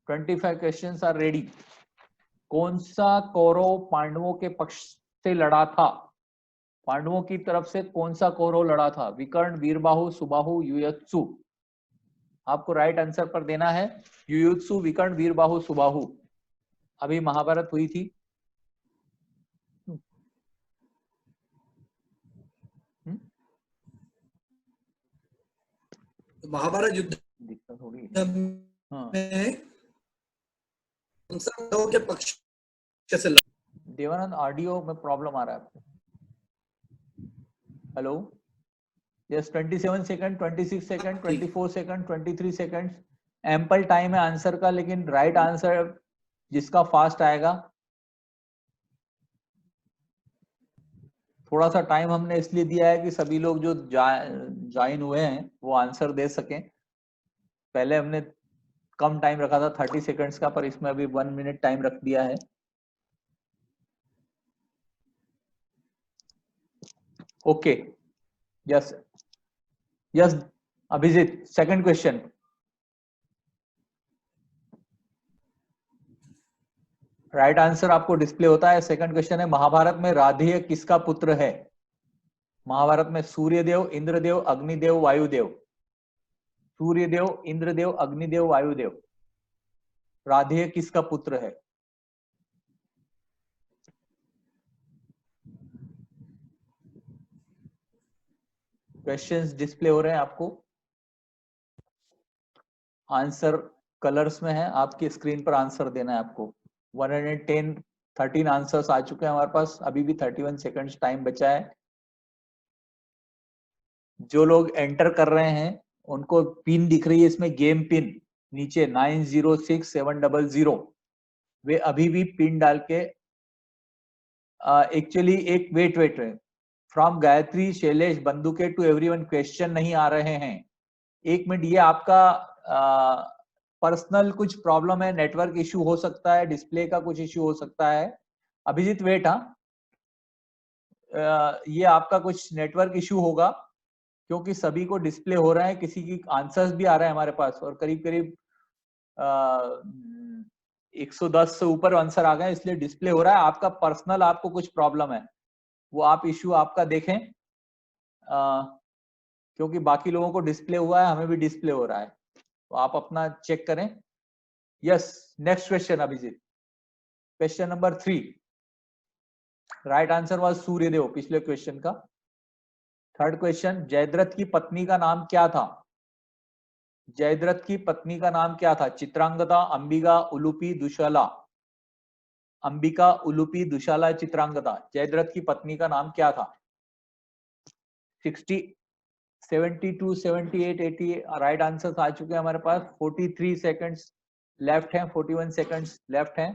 25 questions are ready. कौन सा कौरव पांडवों के पक्ष से लड़ा था? पांडवों की तरफ से कौन सा कौरव लड़ा था? विकर्ण, वीरबाहु, सुबाहु, युयुत्सु। आपको राइट आंसर पर देना है युयुत्सु, विकर्ण, वीरबाहु, सुबाहु। अभी महाभारत हुई थी। महाभारत युद्ध दिक्कत हो रही में के पक्ष से देवानंद, ऑडियो में प्रॉब्लम आ रहा है आपको। Hello, yes, 27 second, 26 second, 24 second, 23 second, ample time है आंसर का, लेकिन राइट आंसर जिसका फास्ट आएगा, थोड़ा सा टाइम हमने इसलिए दिया है कि सभी लोग जो ज्वाइन हुए हैं वो आंसर दे सकें। पहले हमने कम टाइम रखा था 30 सेकंड्स का, पर इसमें अभी 1 मिनट टाइम रख दिया है। Okay, yes yes Abhijeet, second question. Right answer आपको डिस्प्ले होता है। सेकंड क्वेश्चन है, महाभारत में राधेय किसका पुत्र है? महाभारत में सूर्यदेव, इंद्रदेव, अग्निदेव, वायुदेव। सूर्यदेव, इंद्रदेव, अग्निदेव, वायुदेव। राधेय किसका पुत्र है? क्वेश्चंस डिस्प्ले हो रहे हैं आपको। आंसर कलर्स में है, आपकी स्क्रीन पर आंसर देना है आपको। 13 आंसर्स आ चुके हैं हमारे पास। अभी भी 31 सेकंड्स टाइम बचा है। जो लोग एंटर कर रहे हैं उनको पिन दिख रही है इसमें, गेम पिन नीचे 906700। वे अभी भी पिन डाल के एक्चुअली एक वेट फ्रॉम गायत्री, शैलेश, बंदुके टू एवरीवन क्वेश्चन नहीं आ रहे हैं। 1 मिनट, ये आपका पर्सनल कुछ प्रॉब्लम है, नेटवर्क इश्यू हो सकता है, डिस्प्ले का कुछ इश्यू हो सकता है। अभिजीत वेट, हाँ, ये आपका कुछ नेटवर्क इश्यू होगा, क्योंकि सभी को डिस्प्ले हो रहा है, किसी की आंसर्स भी आ रहे हैं हमारे पास, और करीब करीब 110 से ऊपर आंसर आ गए, इसलिए डिस्प्ले हो रहा है। आपका पर्सनल आपको कुछ प्रॉब्लम है, वो आप इश्यू आपका देखें, क्योंकि बाकी लोगों को डिस्प्ले हुआ है, हमें भी डिस्प्ले हो रहा है, तो आप अपना चेक करें। Yes, next question Abhijit, question number 3। Right answer was Suryadev, पिछले क्वेश्चन का। थर्ड क्वेश्चन, जयद्रथ की पत्नी का नाम क्या था? जयद्रथ की पत्नी का नाम क्या था? चित्रांगदा, अंबिका, उलूपी, दुशाला। अंबिका, उलूपी, दुशाला, चित्रांगदा। जयद्रथ की पत्नी का नाम क्या था? 60, 72, 78, 80 राइट आंसर आ चुके हैं हमारे पास। 43 सेकंड्स लेफ्ट हैं, 41 सेकंड्स लेफ्ट हैं।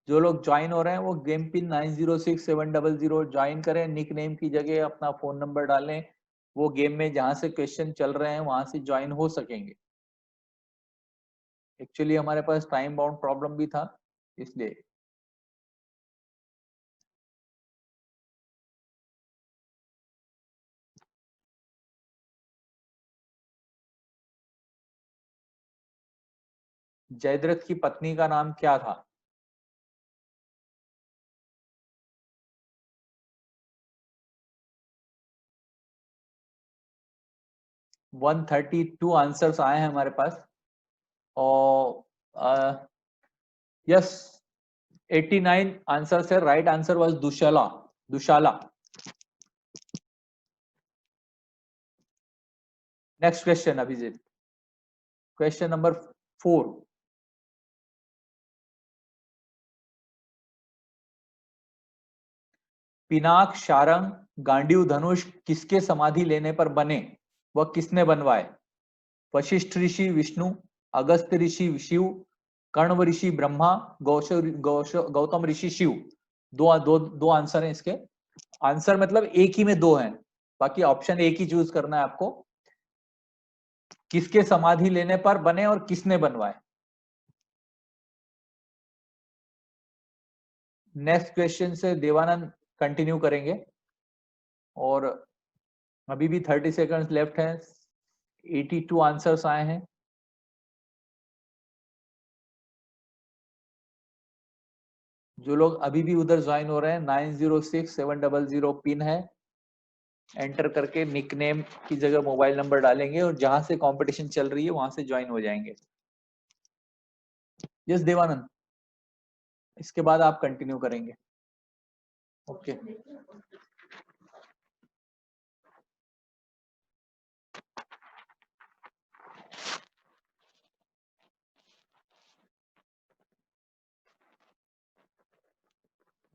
जो लोग ज्वाइन हो रहे हैं वो गेम पिन 906700 ज्वाइन करें। निक नेम की जगह अपना फोन नंबर डालें, वो गेम में जहां से क्वेश्चन चल रहे हैं वहां से ज्वाइन हो सकेंगे। एक्चुअली हमारे पास टाइम बाउंड प्रॉब्लम भी था, इसलिए। जयद्रथ की पत्नी का नाम क्या था? - 132 आंसर्स आए हैं हमारे पास, और यस 89 आंसर है। राइट आंसर वाज दुशाला, दुशाला। Next question Abhijit, question number 4। Pinak, Sharang, Gandiv, धनुष किसके समाधि लेने पर बने? वह किसने बनवाए? वशिष्ठ ऋषि विष्णु, अगस्त ऋषि शिव, कण्व ऋषि ब्रह्मा, गौतम ऋषि शिव। दो आंसर हैं इसके। आंसर मतलब एक ही में दो हैं, बाकी ऑप्शन एक ही चूज करना है आपको। किसके समाधि लेने पर बने और किसने बनवाए? नेक्स्ट क्वेश्चन से देवानंद कंटिन्यू करेंगे, और अभी भी 30 सेकंड्स लेफ्ट हैं। 82 आंसर्स आए हैं। जो लोग अभी भी उधर ज्वाइन हो रहे हैं 906700 पिन है, एंटर करके निकनेम की जगह मोबाइल नंबर डालेंगे और जहां से कंपटीशन चल रही है वहां से ज्वाइन हो जाएंगे। यस देवानंद, इसके बाद आप कंटिन्यू करेंगे। ओके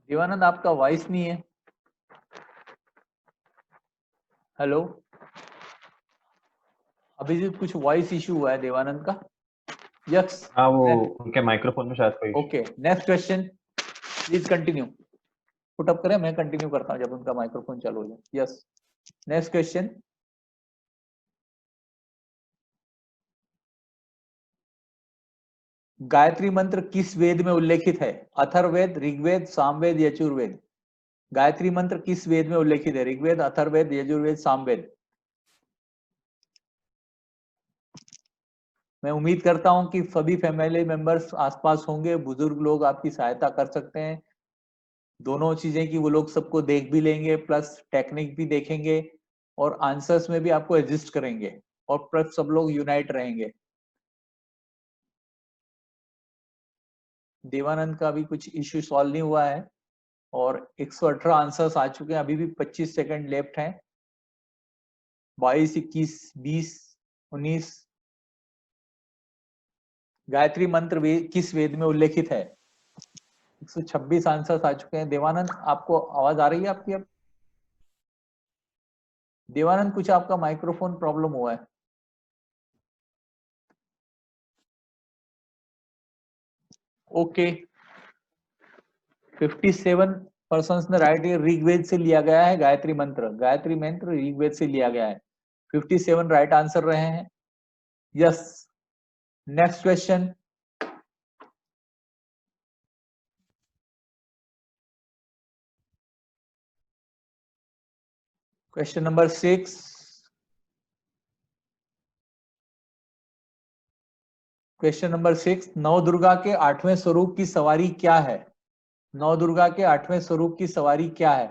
देवानंद, आपका वॉइस नहीं है। हेलो अभिजीत, कुछ वॉइस इशू हुआ है देवानंद का। यस हाँ, वो उनके माइक्रोफोन में शायद कोई okay, next question please continue. Put up करें, मैं कंटिन्यू करता हूं जब उनका माइक्रोफोन चालू हो जाए। Yes next question. गायत्री मंत्र किस वेद में उल्लेखित है? अथर्ववेद, ऋग्वेद, सामवेद, यजुर्वेद। गायत्री मंत्र किस वेद में उल्लेखित है? ऋग्वेद, अथर्ववेद, यजुर्वेद, सामवेद। मैं उम्मीद करता हूं कि सभी फैमिली मेंबर्स आसपास होंगे, बुजुर्ग लोग आपकी सहायता कर सकते हैं। दोनों चीजें कि वो लोग सबको देख भी लेंगे, प्लस टेक्निक भी देखेंगे और आंसर्स में भी आपको एडजस्ट करेंगे और प्लस सब लोग यूनाइट रहेंगे। देवानंद का भी कुछ इश्यू सॉल्व नहीं हुआ है और 118 आंसर्स आ चुके हैं, अभी भी 25 सेकंड लेफ्ट हैं। 22, 21, 20, 19। गायत्री मंत्र किस वेद में उल्लेखित है? 126 आंसर्स आ चुके हैं। देवानंद, आपको आवाज आ रही है आपकी अब? देवानंद, कुछ आपका माइक्रोफोन प्रॉब्लम हुआ है। ओके 57 पर्सन्स ने राइट, ऋग्वेद से लिया गया है गायत्री मंत्र। गायत्री मंत्र ऋग्वेद से लिया गया है। 57 राइट आंसर रहे हैं। Yes next question. Question number 6। Question number 6, नौ दुर्गा के 8वें स्वरूप की सवारी क्या है? नौ दुर्गा के 8वें स्वरूप की सवारी क्या है?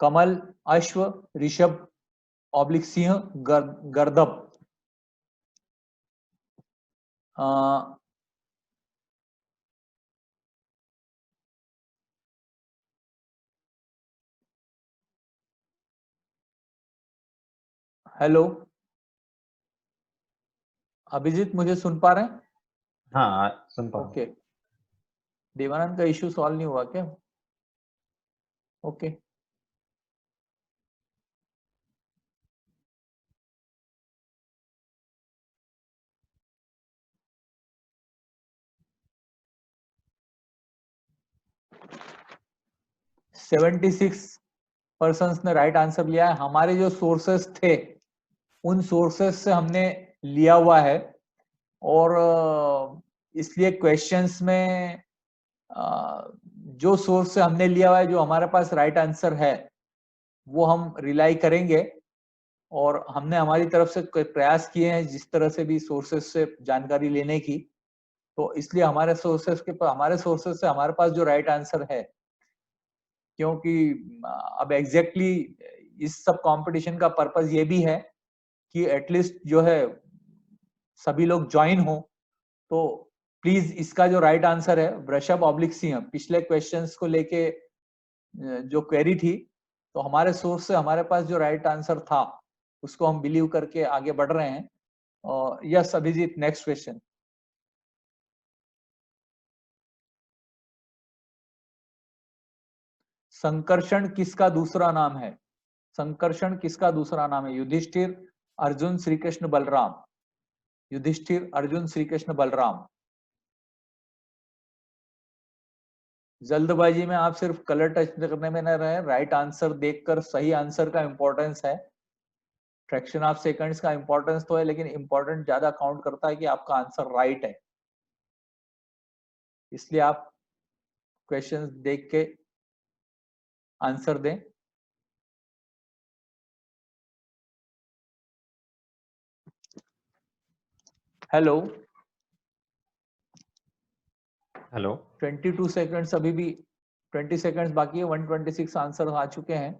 कमल, अश्व, ऋषभ, ऑब्लिक सिंह, गर्दभ। हेलो अभिजीत, मुझे सुन पा रहे हैं? हाँ, सुन पा रहा हूँ। ओके देवानंद का इश्यू सॉल्व नहीं हुआ क्या? ओके सेवेंटी सिक्स पर्सन्स ने राइट आंसर लिया है। हमारे जो सोर्सेस थे उन सोर्सेस से हमने लिया हुआ है और इसलिए क्वेश्चंस में जो सोर्स से हमने लिया हुआ है, जो हमारे पास राइट आंसर है वो हम रिलाई करेंगे और हमने हमारी तरफ से प्रयास किए हैं जिस तरह से भी सोर्सेस से जानकारी लेने की। तो इसलिए हमारे सोर्सेस से हमारे पास जो राइट आंसर है, क्योंकि अब एग्जैक्टली इस सब कंपटीशन का पर्पस ये भी है कि एटलीस्ट जो है सभी लोग ज्वाइन हो। तो प्लीज इसका जो राइट आंसर है वृषभ ऑब्लिक सिंह, पिछले क्वेश्चंस को लेके जो क्वेरी थी, तो हमारे सोर्स से हमारे पास जो राइट आंसर था उसको हम बिलीव करके आगे बढ़ रहे हैं। Yes Abhijit, next question. Sankarshan किसका दूसरा नाम है? संकर्षण किसका दूसरा नाम है? युधिष्ठिर, अर्जुन, श्री कृष्ण, बलराम। युधिष्ठिर, अर्जुन, श्री कृष्ण, बलराम। जल्दबाजी में आप सिर्फ कलर टच करने में न रहे, राइट आंसर देखकर सही आंसर का इंपॉर्टेंस है। फ्रैक्शन ऑफ सेकंड्स का इंपॉर्टेंस तो है, लेकिन इंपॉर्टेंट ज्यादा काउंट करता है कि आपका आंसर राइट है। इसलिए आप क्वेश्चंस देख के आंसर दें। हेलो, हेलो 22 सेकंड्स, अभी भी 20 सेकंड्स बाकी है, 126 आंसर आ चुके हैं।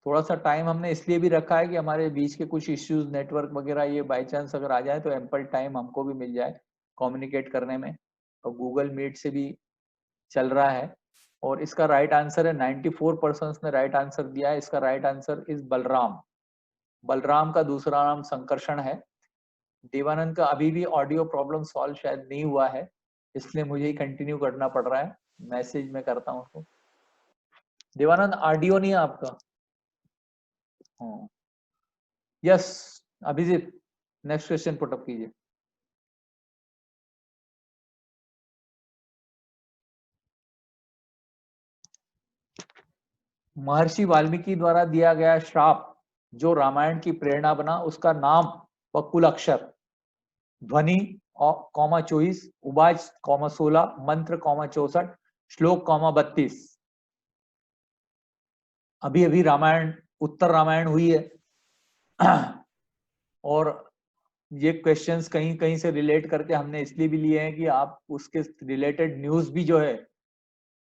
थोड़ा सा टाइम हमने इसलिए भी रखा है कि हमारे बीच के कुछ इश्यूज नेटवर्क वगैरह ये बाय चांस अगर आ जाए तो एम्पल टाइम हमको भी मिल जाए कम्युनिकेट करने में। और गूगल मीट से भी चल रहा है। और इसका राइट आंसर है 94% ने राइट आंसर दिया है। इसका right answer is Balram. Balram का दूसरा नाम संकर्षण है। देवानंद का अभी भी ऑडियो प्रॉब्लम सॉल्व शायद नहीं हुआ है, इसलिए मुझे ही कंटिन्यू करना पड़ रहा है। मैसेज में करता हूँ उसको। देवानंद ऑडियो नहीं है आपका। Yes Abhijit, next question put up कीजिए। महर्षि वाल्मीकि द्वारा दिया गया श्राप जो रामायण की प्रेरणा बना, उसका नाम व कुल अक्षर। ध्वनि कॉमा 24, उवाच कॉमा 16, मंत्र कॉमा 64, श्लोक कॉमा 32। अभी अभी रामायण, उत्तर रामायण हुई है और ये क्वेश्चंस कहीं कहीं से रिलेट करके हमने इसलिए भी लिए हैं कि आप उसके रिलेटेड न्यूज भी जो है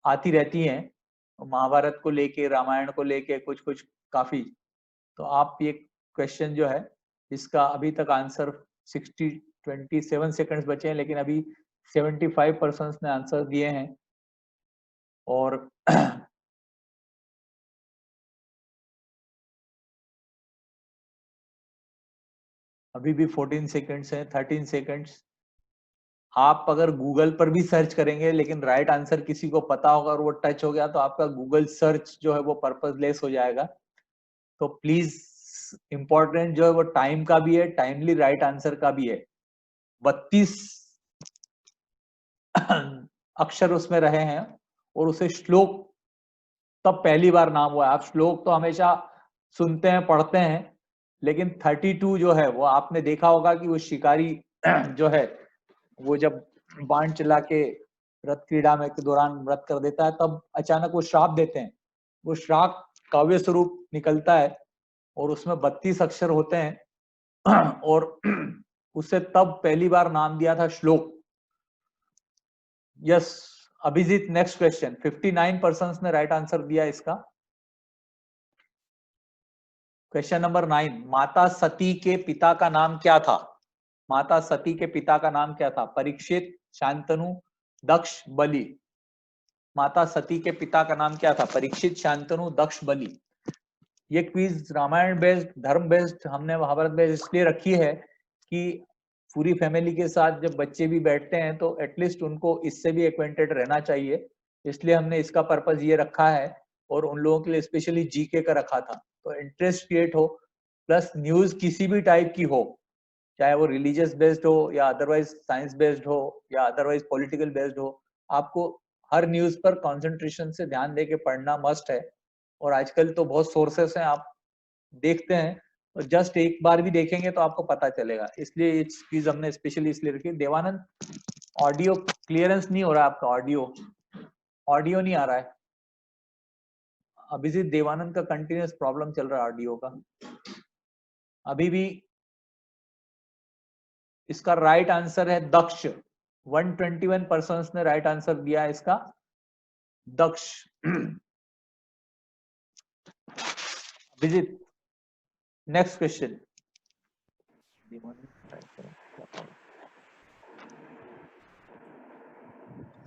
आती रहती हैं, महाभारत को लेके, रामायण को लेके कुछ कुछ काफी। तो आप ये क्वेश्चन जो है इसका अभी तक आंसर 27 सेकंड्स बचे हैं, लेकिन अभी 75% ने आंसर दिए हैं। और अभी भी 14 सेकंड्स हैं, 13 सेकंड्स। आप अगर गूगल पर भी सर्च करेंगे लेकिन राइट आंसर किसी को पता होगा और वो टच हो गया तो आपका गूगल सर्च जो है वो पर्पसलेस हो जाएगा। तो प्लीज, इंपॉर्टेंट जो है वो टाइम का भी है, टाइमली राइट आंसर का भी है। 32 अक्षर उसमें रहे हैं और उसे श्लोक तब पहली बार नाम हुआ है। आप श्लोक तो हमेशा सुनते हैं, पढ़ते हैं, लेकिन 32 जो है वो आपने देखा होगा कि वो शिकारी जो है वो जब बाण चला के रथ क्रीड़ा में के दौरान व्रत कर देता है तब अचानक वो श्राप देते हैं। वो श्राप काव्य स्वरूप निकलता है और उसमें 32 अक्षर होते हैं और उससे तब पहली बार नाम दिया था श्लोक। Yes Abhijit, next question. 59% ने राइट आंसर दिया इसका। क्वेश्चन नंबर 9, माता सती के पिता का नाम क्या था? माता सती के पिता का नाम क्या था? परीक्षित, शांतनु, दक्ष, बलि। माता सती के पिता का नाम क्या था? परीक्षित, शांतनु, दक्ष, बलि। ये क्विज रामायण बेस्ड, धर्म बेस्ड, हमने महाभारत बेस्ड इसलिए रखी है कि पूरी फैमिली के साथ जब बच्चे भी बैठते हैं तो एटलीस्ट उनको इससे भी एक्वेंटेड रहना चाहिए, इसलिए हमने इसका पर्पस ये रखा है। और उन लोगों के लिए स्पेशली जीके का रखा था, तो इंटरेस्ट क्रिएट हो, प्लस न्यूज किसी भी टाइप की हो, चाहे वो रिलीजियस बेस्ड हो या अदरवाइज साइंस बेस्ड हो या अदरवाइज पॉलिटिकल बेस्ड हो, आपको हर न्यूज पर कंसंट्रेशन से ध्यान देके पढ़ना मस्ट है। और आजकल तो बहुत सोर्सेस हैं, आप देखते हैं तो जस्ट एक बार भी देखेंगे तो आपको पता चलेगा, इसलिए ये चीज हमने स्पेशली इसलिए रखी। देवानंद, ऑडियो क्लियरेंस नहीं हो रहा है आपका, ऑडियो नहीं आ रहा है। अभिजीत, देवानंद का कंटिन्यूअस प्रॉब्लम चल रहा है ऑडियो का। अभी भी इसका राइट आंसर है दक्ष। 121% ने राइट आंसर दिया है इसका, Daksh. Abhijit, next question.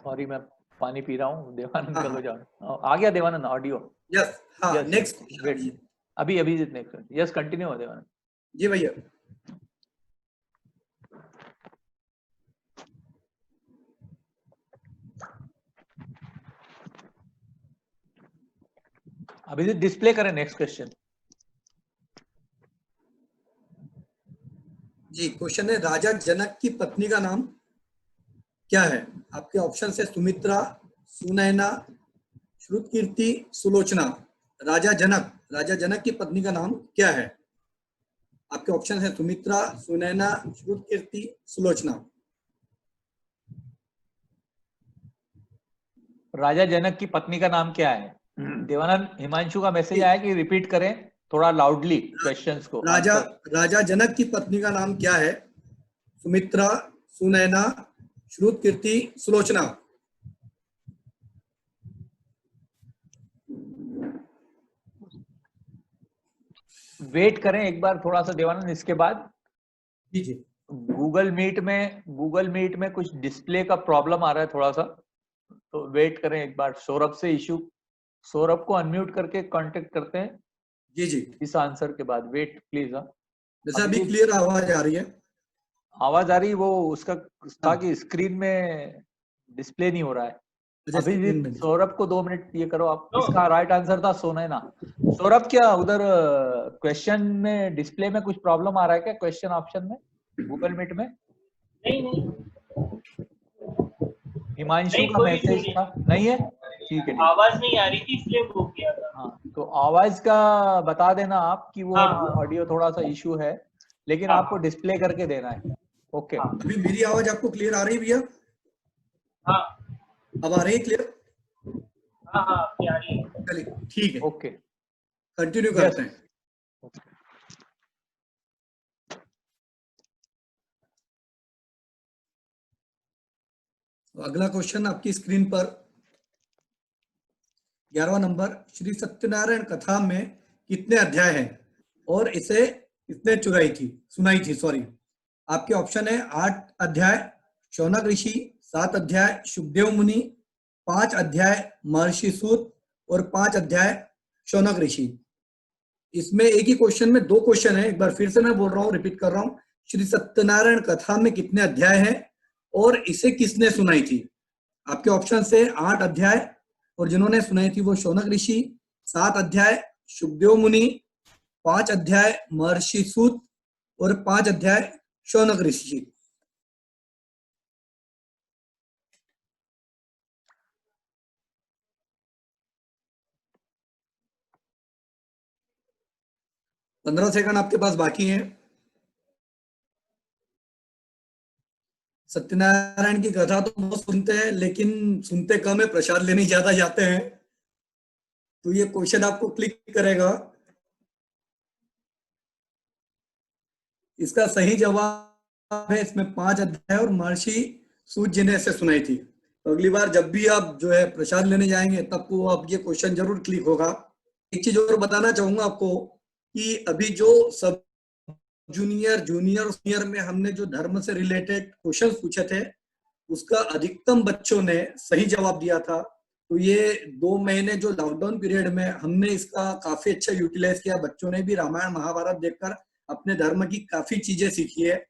Sorry मैं पानी पी रहा हूँ, देवानंद का हो जाओ। आ गया देवानंद ऑडियो? यस, हाँ, Yes, नेक्स्ट great. अभी अभिजीत नेक्स्ट। यस कंटिन्यू हो देवानंद। जी भैया। अभिजीत डिस्प्ले करें नेक्स्ट क्वेश्चन। जी, क्वेश्चन है राजा जनक की पत्नी का नाम क्या है? आपके ऑप्शन है सुमित्रा, सुनैना, श्रुतकीर्ति, सुलोचना। राजा जनक की पत्नी का नाम क्या है? आपके ऑप्शन है सुमित्रा, सुनैना, श्रुतकीर्ति, सुलोचना। राजा जनक की पत्नी का नाम क्या है? देवानंद, हिमांशु का मैसेज आया कि रिपीट करें थोड़ा लाउडली क्वेश्चंस को। राजा आंसर। राजा जनक की पत्नी का नाम क्या है? सुमित्रा, सुनैना, श्रुतकीर्ति, सुलोचना। वेट करें एक बार थोड़ा सा देवानंद, इसके बाद जी जी। गूगल मीट में कुछ डिस्प्ले का प्रॉब्लम आ रहा है थोड़ा सा, तो वेट करें एक बार। सौरभ से इशू, सौरभ को अनम्यूट करके कांटेक्ट करते हैं जी जी। इस आंसर के बाद। Wait please. जैसे अभी क्लियर आवाज आ रही है? आवाज आ रही, वो उसका था हाँ। कि स्क्रीन में डिस्प्ले नहीं हो रहा है। अच्छा, अभी भी स्क्रीन में। सौरभ को 2 मिनट ये करो आप। इसका राइट आंसर था सोनैना। सौरभ, क्या उधर क्वेश्चन में डिस्प्ले में कुछ प्रॉब्लम आ रहा है क्या? क्वेश्चन ऑप्शन में गूगल मीट में? नहीं हिमांशु का कोई मैसेज नहीं। था, नहीं है? ठीक है। आवाज नहीं आ रही थी इसलिए वो किया था। हाँ, तो आवाज का बता देना आप कि वो हाँ। ऑडियो थोड़ा सा इशू है, लेकिन हाँ। आपको डिस्प्ले करके देना है। ओके। हाँ। अभी मेरी आवाज आपको क्लियर आ रही है भैया? हाँ अब आ रही है क्लियर? हाँ हाँ आपकी आ रही है। चलिए ठीक है, ओके, कंटिन्यू करते हैं। तो अगला क्वेश्चन आपकी स्क्रीन पर 11वां नंबर, श्री सत्यनारायण कथा में कितने अध्याय हैं और इसे किसने सुनाई थी सॉरी। आपके ऑप्शन है 8 अध्याय शौनक ऋषि, 7 अध्याय शुकदेव मुनि, 5 अध्याय महर्षि सूत और 5 अध्याय शौनक ऋषि। इसमें एक ही क्वेश्चन में 2 क्वेश्चन है। एक बार फिर से मैं बोल रहा हूँ, रिपीट कर रहा हूँ। श्री सत्यनारायण कथा में कितने अध्याय हैं और इसे किसने सुनाई थी? आपके ऑप्शन से 8 अध्याय, और जिन्होंने सुनाई थी वो शौनक ऋषि, 7 अध्याय शुकदेव मुनि, 5 अध्याय महर्षि सूत और 5 अध्याय शौनक ऋषि। पंद्रह सेकंड आपके पास बाकी हैं। सत्यनारायण की कथा तो बहुत सुनते हैं, लेकिन सुनते कम है, प्रसाद लेने ज्यादा जाते हैं। तो ये क्वेश्चन आपको क्लिक करेगा। इसका सही जवाब है, इसमें 5 अध्याय और महर्षि सूत जी ने इसे सुनाई थी। तो अगली बार जब भी आप जो है प्रसाद लेने जाएंगे तब को आप ये क्वेश्चन जरूर क्लिक होगा। एक चीज और बताना चाहूंगा आपको कि अभी जो सब जूनियर और सीनियर में हमने जो धर्म से रिलेटेड क्वेश्चन पूछे थे, उसका अधिकतम बच्चों ने सही जवाब दिया था। तो ये 2 महीने जो लॉकडाउन पीरियड में हमने इसका काफी अच्छा यूटिलाइज किया। बच्चों ने भी रामायण महाभारत देखकर अपने धर्म की काफी चीजें सीखी है।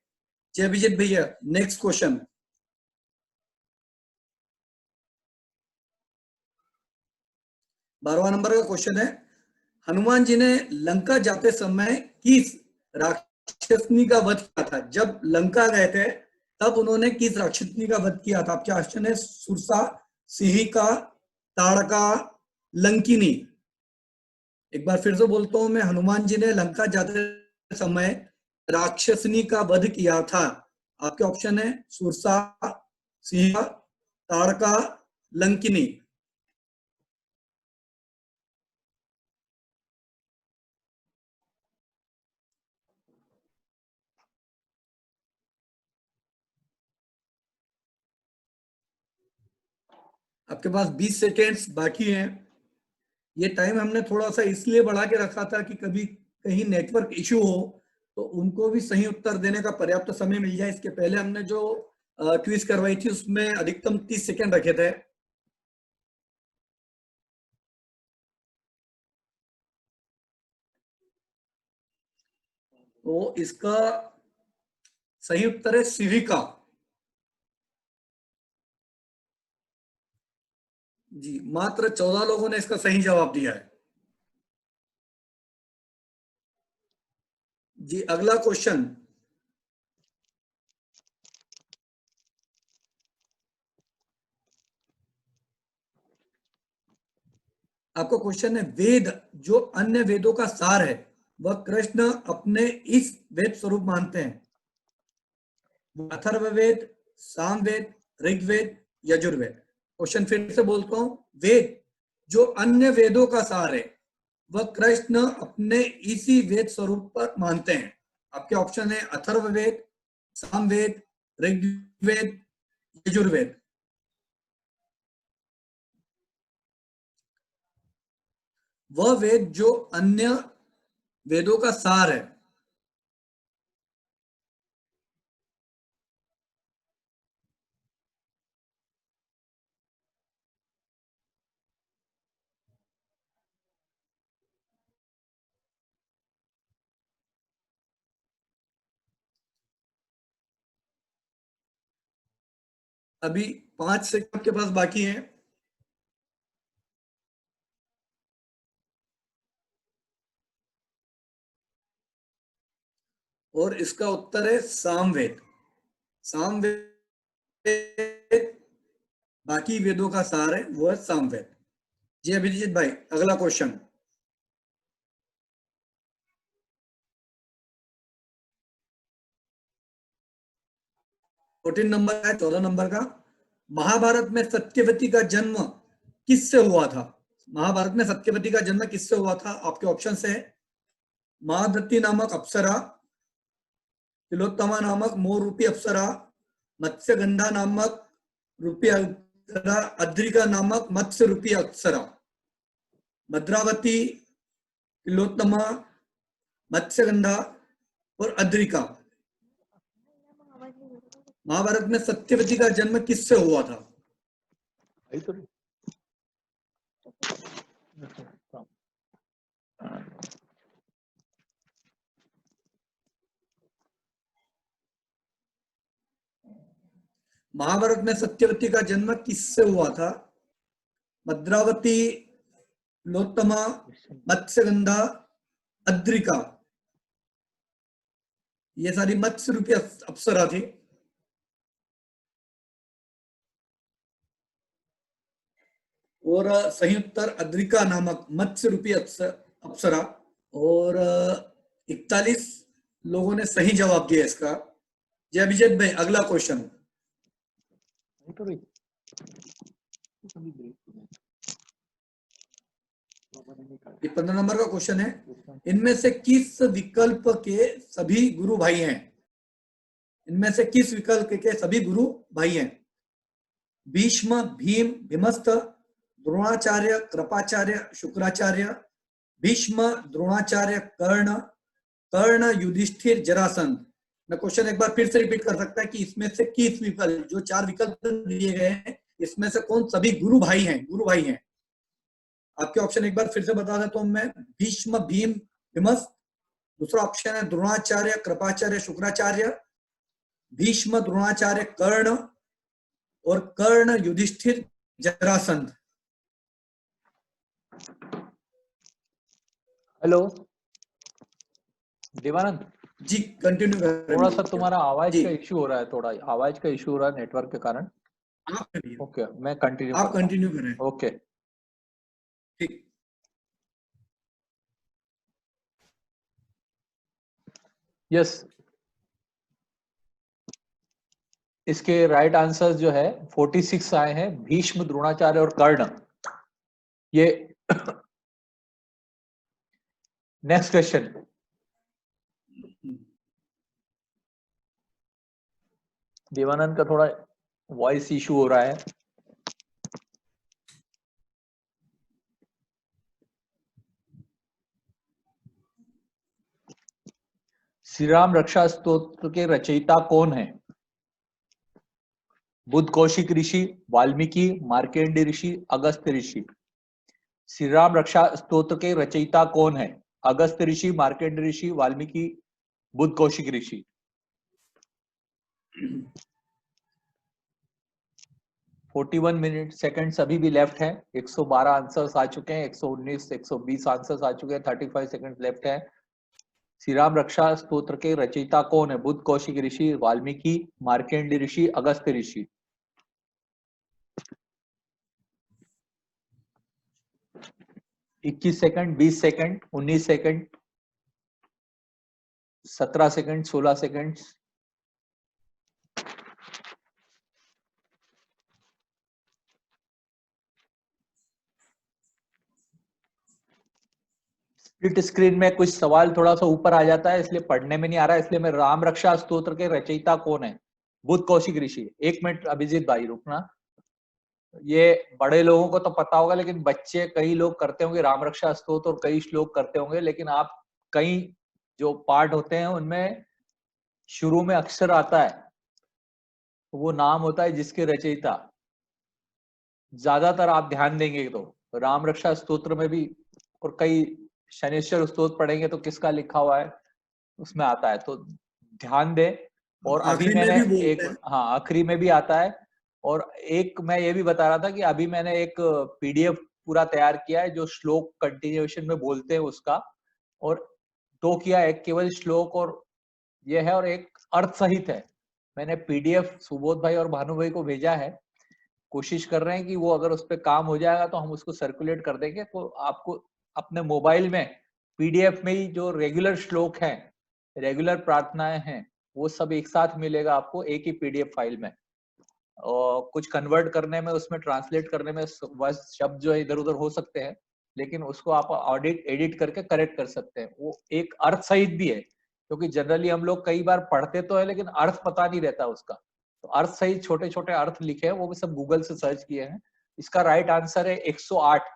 जय विजय भैया, नेक्स्ट क्वेश्चन। 12वां नंबर का क्वेश्चन है, हनुमान जी ने लंका जाते समय किस राक्षसनी का वध किया था? जब लंका गए थे तब उन्होंने किस राक्षसनी का वध किया था? आपके ऑप्शन है सुरसा, सिंहिका, ताड़का, लंकिनी। एक बार फिर से बोलता हूं मैं, हनुमान जी ने लंका जाते समय राक्षसनी का वध किया था। आपके ऑप्शन है सुरसा, सिंहिका, ताड़का, लंकिनी। आपके पास 20 सेकेंड्स बाकी हैं। ये टाइम हमने थोड़ा सा इसलिए बढ़ा के रखा था कि कभी कहीं नेटवर्क इश्यू हो तो उनको भी सही उत्तर देने का पर्याप्त समय मिल जाए। इसके पहले हमने जो क्विज करवाई थी उसमें अधिकतम 30 सेकेंड रखे थे। तो इसका सही उत्तर है सिविका। जी, मात्र 14 लोगों ने इसका सही जवाब दिया है। जी, अगला क्वेश्चन। आपका क्वेश्चन है, वेद जो अन्य वेदों का सार है वह कृष्ण अपने इस वेद स्वरूप मानते हैं? अथर्ववेद, सामवेद, ऋग्वेद, यजुर्वेद। क्वेश्चन फिर से बोलता हूं, वेद जो अन्य वेदों का सार है वह कृष्ण अपने इसी वेद स्वरूप पर मानते हैं। आपके ऑप्शन है अथर्ववेद, सामवेद, ऋग्वेद, यजुर्वेद। वह वेद जो अन्य वेदों का सार है। अभी 5 सेकंड आपके पास बाकी है। और इसका उत्तर है सामवेद। सामवेद बाकी वेदों का सार है, वो है सामवेद। जी अभिजीत भाई, अगला क्वेश्चन। 14 नंबर है, 14 नंबर का। महाभारत में सत्यवती का जन्म किससे हुआ था? महाभारत में सत्यवती का जन्म किससे हुआ था? आपके ऑप्शन है महादत्ती नामक अप्सरा, तिलोत्तमा नामक मोर रूपी अप्सरा, मत्स्यगंधा नामक रूपी अप्सरा, अद्रिका नामक मत्स्य रूपी अप्सरा। भद्रावती, तिलोत्तमा, मत्स्यगंधा और अद्रिका। महाभारत में सत्यवती का जन्म किससे हुआ था? महाभारत में सत्यवती का जन्म किससे हुआ था? भद्रावती, तिलोत्तमा, मत्स्यगंधा, अद्रिका। ये सारी मत्स्य रूपी अप्सरा थी। और सही उत्तर अद्रिका नामक मत्स्य रूपी अप्सरा। और 41 लोगों ने सही जवाब दिया इसका। जय अभिजीत भाई, अगला क्वेश्चन। ये 15 नंबर का क्वेश्चन है। इनमें से किस विकल्प के सभी गुरु भाई हैं? इनमें से किस विकल्प के सभी गुरु भाई हैं? भीष्म, भीम, भीमस्थ, द्रोणाचार्य, कृपाचार्य, शुक्राचार्य, भीष्म, द्रोणाचार्य, कर्ण, कर्ण, युधिष्ठिर, जरासंध। मैं क्वेश्चन एक बार फिर से रिपीट कर सकता है कि इसमें से किस विकल्प, जो 4 विकल्प दिए गए हैं, इसमें से कौन सभी गुरु भाई हैं? गुरु भाई हैं। आपके ऑप्शन एक बार फिर से बता देता हूं मैं। भीष्म, भीम, भीमस्थ। दूसरा ऑप्शन है द्रोणाचार्य, कृपाचार्य, शुक्राचार्य, भीष्म, द्रोणाचार्य, कर्ण और कर्ण, युधिष्ठिर, जरासंध। हेलो देवानंद, जी कंटिन्यू करें। थोड़ा सा तुम्हारा आवाज जी। का इश्यू हो रहा है, थोड़ा आवाज का इश्यू हो रहा है नेटवर्क के कारण। आप करिए, ओके, मैं कंटिन्यू आप कंटिन्यू करें। ओके। ठीक। यस, इसके राइट आंसर्स जो है 46 आए हैं, भीष्म, द्रोणाचार्य और कर्ण। ये नेक्स्ट क्वेश्चन। देवानंद का थोड़ा वॉइस इशू हो रहा है। श्री राम रक्षा स्तोत्र के रचयिता कौन है? बुद्ध कौशिक ऋषि, वाल्मीकि, मार्केंडी ऋषि, अगस्त्य ऋषि। श्री राम रक्षा स्तोत्र के रचयिता कौन है? अगस्त्य ऋषि, मार्केंडी ऋषि, वाल्मीकि, बुद्ध कौशिक ऋषि। 41 मिनट सेकंड्स अभी भी लेफ्ट है। 112 आंसर्स आ चुके हैं, 119 120 आंसर्स आ चुके हैं, 35 सेकंड लेफ्ट है। श्री राम रक्षा स्तोत्र के रचयिता कौन है? बुद्ध कौशिक ऋषि, वाल्मीकि, मार्केंडी ऋषि, अगस्त्य ऋषि। 21 second, 20 second, 19 second, 17 second, 16 second. Split screen में कुछ सवाल थोड़ा सा ऊपर आ जाता है, इसलिए पढ़ने में नहीं आ रहा है, इसलिए मैं राम रक्षा स्तोत्र के रचयिता कौन है? बुद्ध कौशिक ऋषि। 1 मिनट अभिजीत भाई रुकना। ये बड़े लोगों को तो पता होगा, लेकिन बच्चे कई लोग करते होंगे राम रक्षा स्तोत्र और कई श्लोक करते होंगे, लेकिन आप कई जो पाठ होते हैं उनमें शुरू में अक्षर आता है, वो नाम होता है जिसके रचयिता। ज्यादातर आप ध्यान देंगे तो राम रक्षा स्तोत्र में भी, और कई शनिश्चर स्तोत्र पढ़ेंगे तो किसका लिखा हुआ है उसमें आता है, तो ध्यान दे। और अभी आखिरी में मैंने भी बोलते एक, हैं। हाँ आखिरी में भी आता है। और एक मैं ये भी बता रहा था कि अभी मैंने एक पीडीएफ पूरा तैयार किया है जो श्लोक कंटिन्यूएशन में बोलते हैं उसका, और दो किया, एक केवल श्लोक और ये है, और एक अर्थ सहित है। मैंने पीडीएफ सुबोध भाई और भानु भाई को भेजा है, कोशिश कर रहे हैं कि वो अगर उस पर काम हो जाएगा तो हम उसको सर्कुलेट कर देंगे, तो आपको अपने मोबाइल में पीडीएफ में ही जो रेगुलर श्लोक हैं, रेगुलर प्रार्थनाएं हैं, वो सब एक साथ मिलेगा आपको एक ही पीडीएफ फाइल में। और कुछ कन्वर्ट करने में, उसमें ट्रांसलेट करने में शब्द जो है इधर उधर हो सकते हैं, लेकिन उसको आप ऑडिट एडिट करके करेक्ट कर सकते हैं। वो एक अर्थ सहित भी है, क्योंकि जनरली हम लोग कई बार पढ़ते तो है लेकिन अर्थ पता नहीं रहता उसका, तो अर्थ सहित छोटे छोटे अर्थ लिखे हैं, वो भी सब गूगल से सर्च किए हैं। इसका राइट आंसर है 108,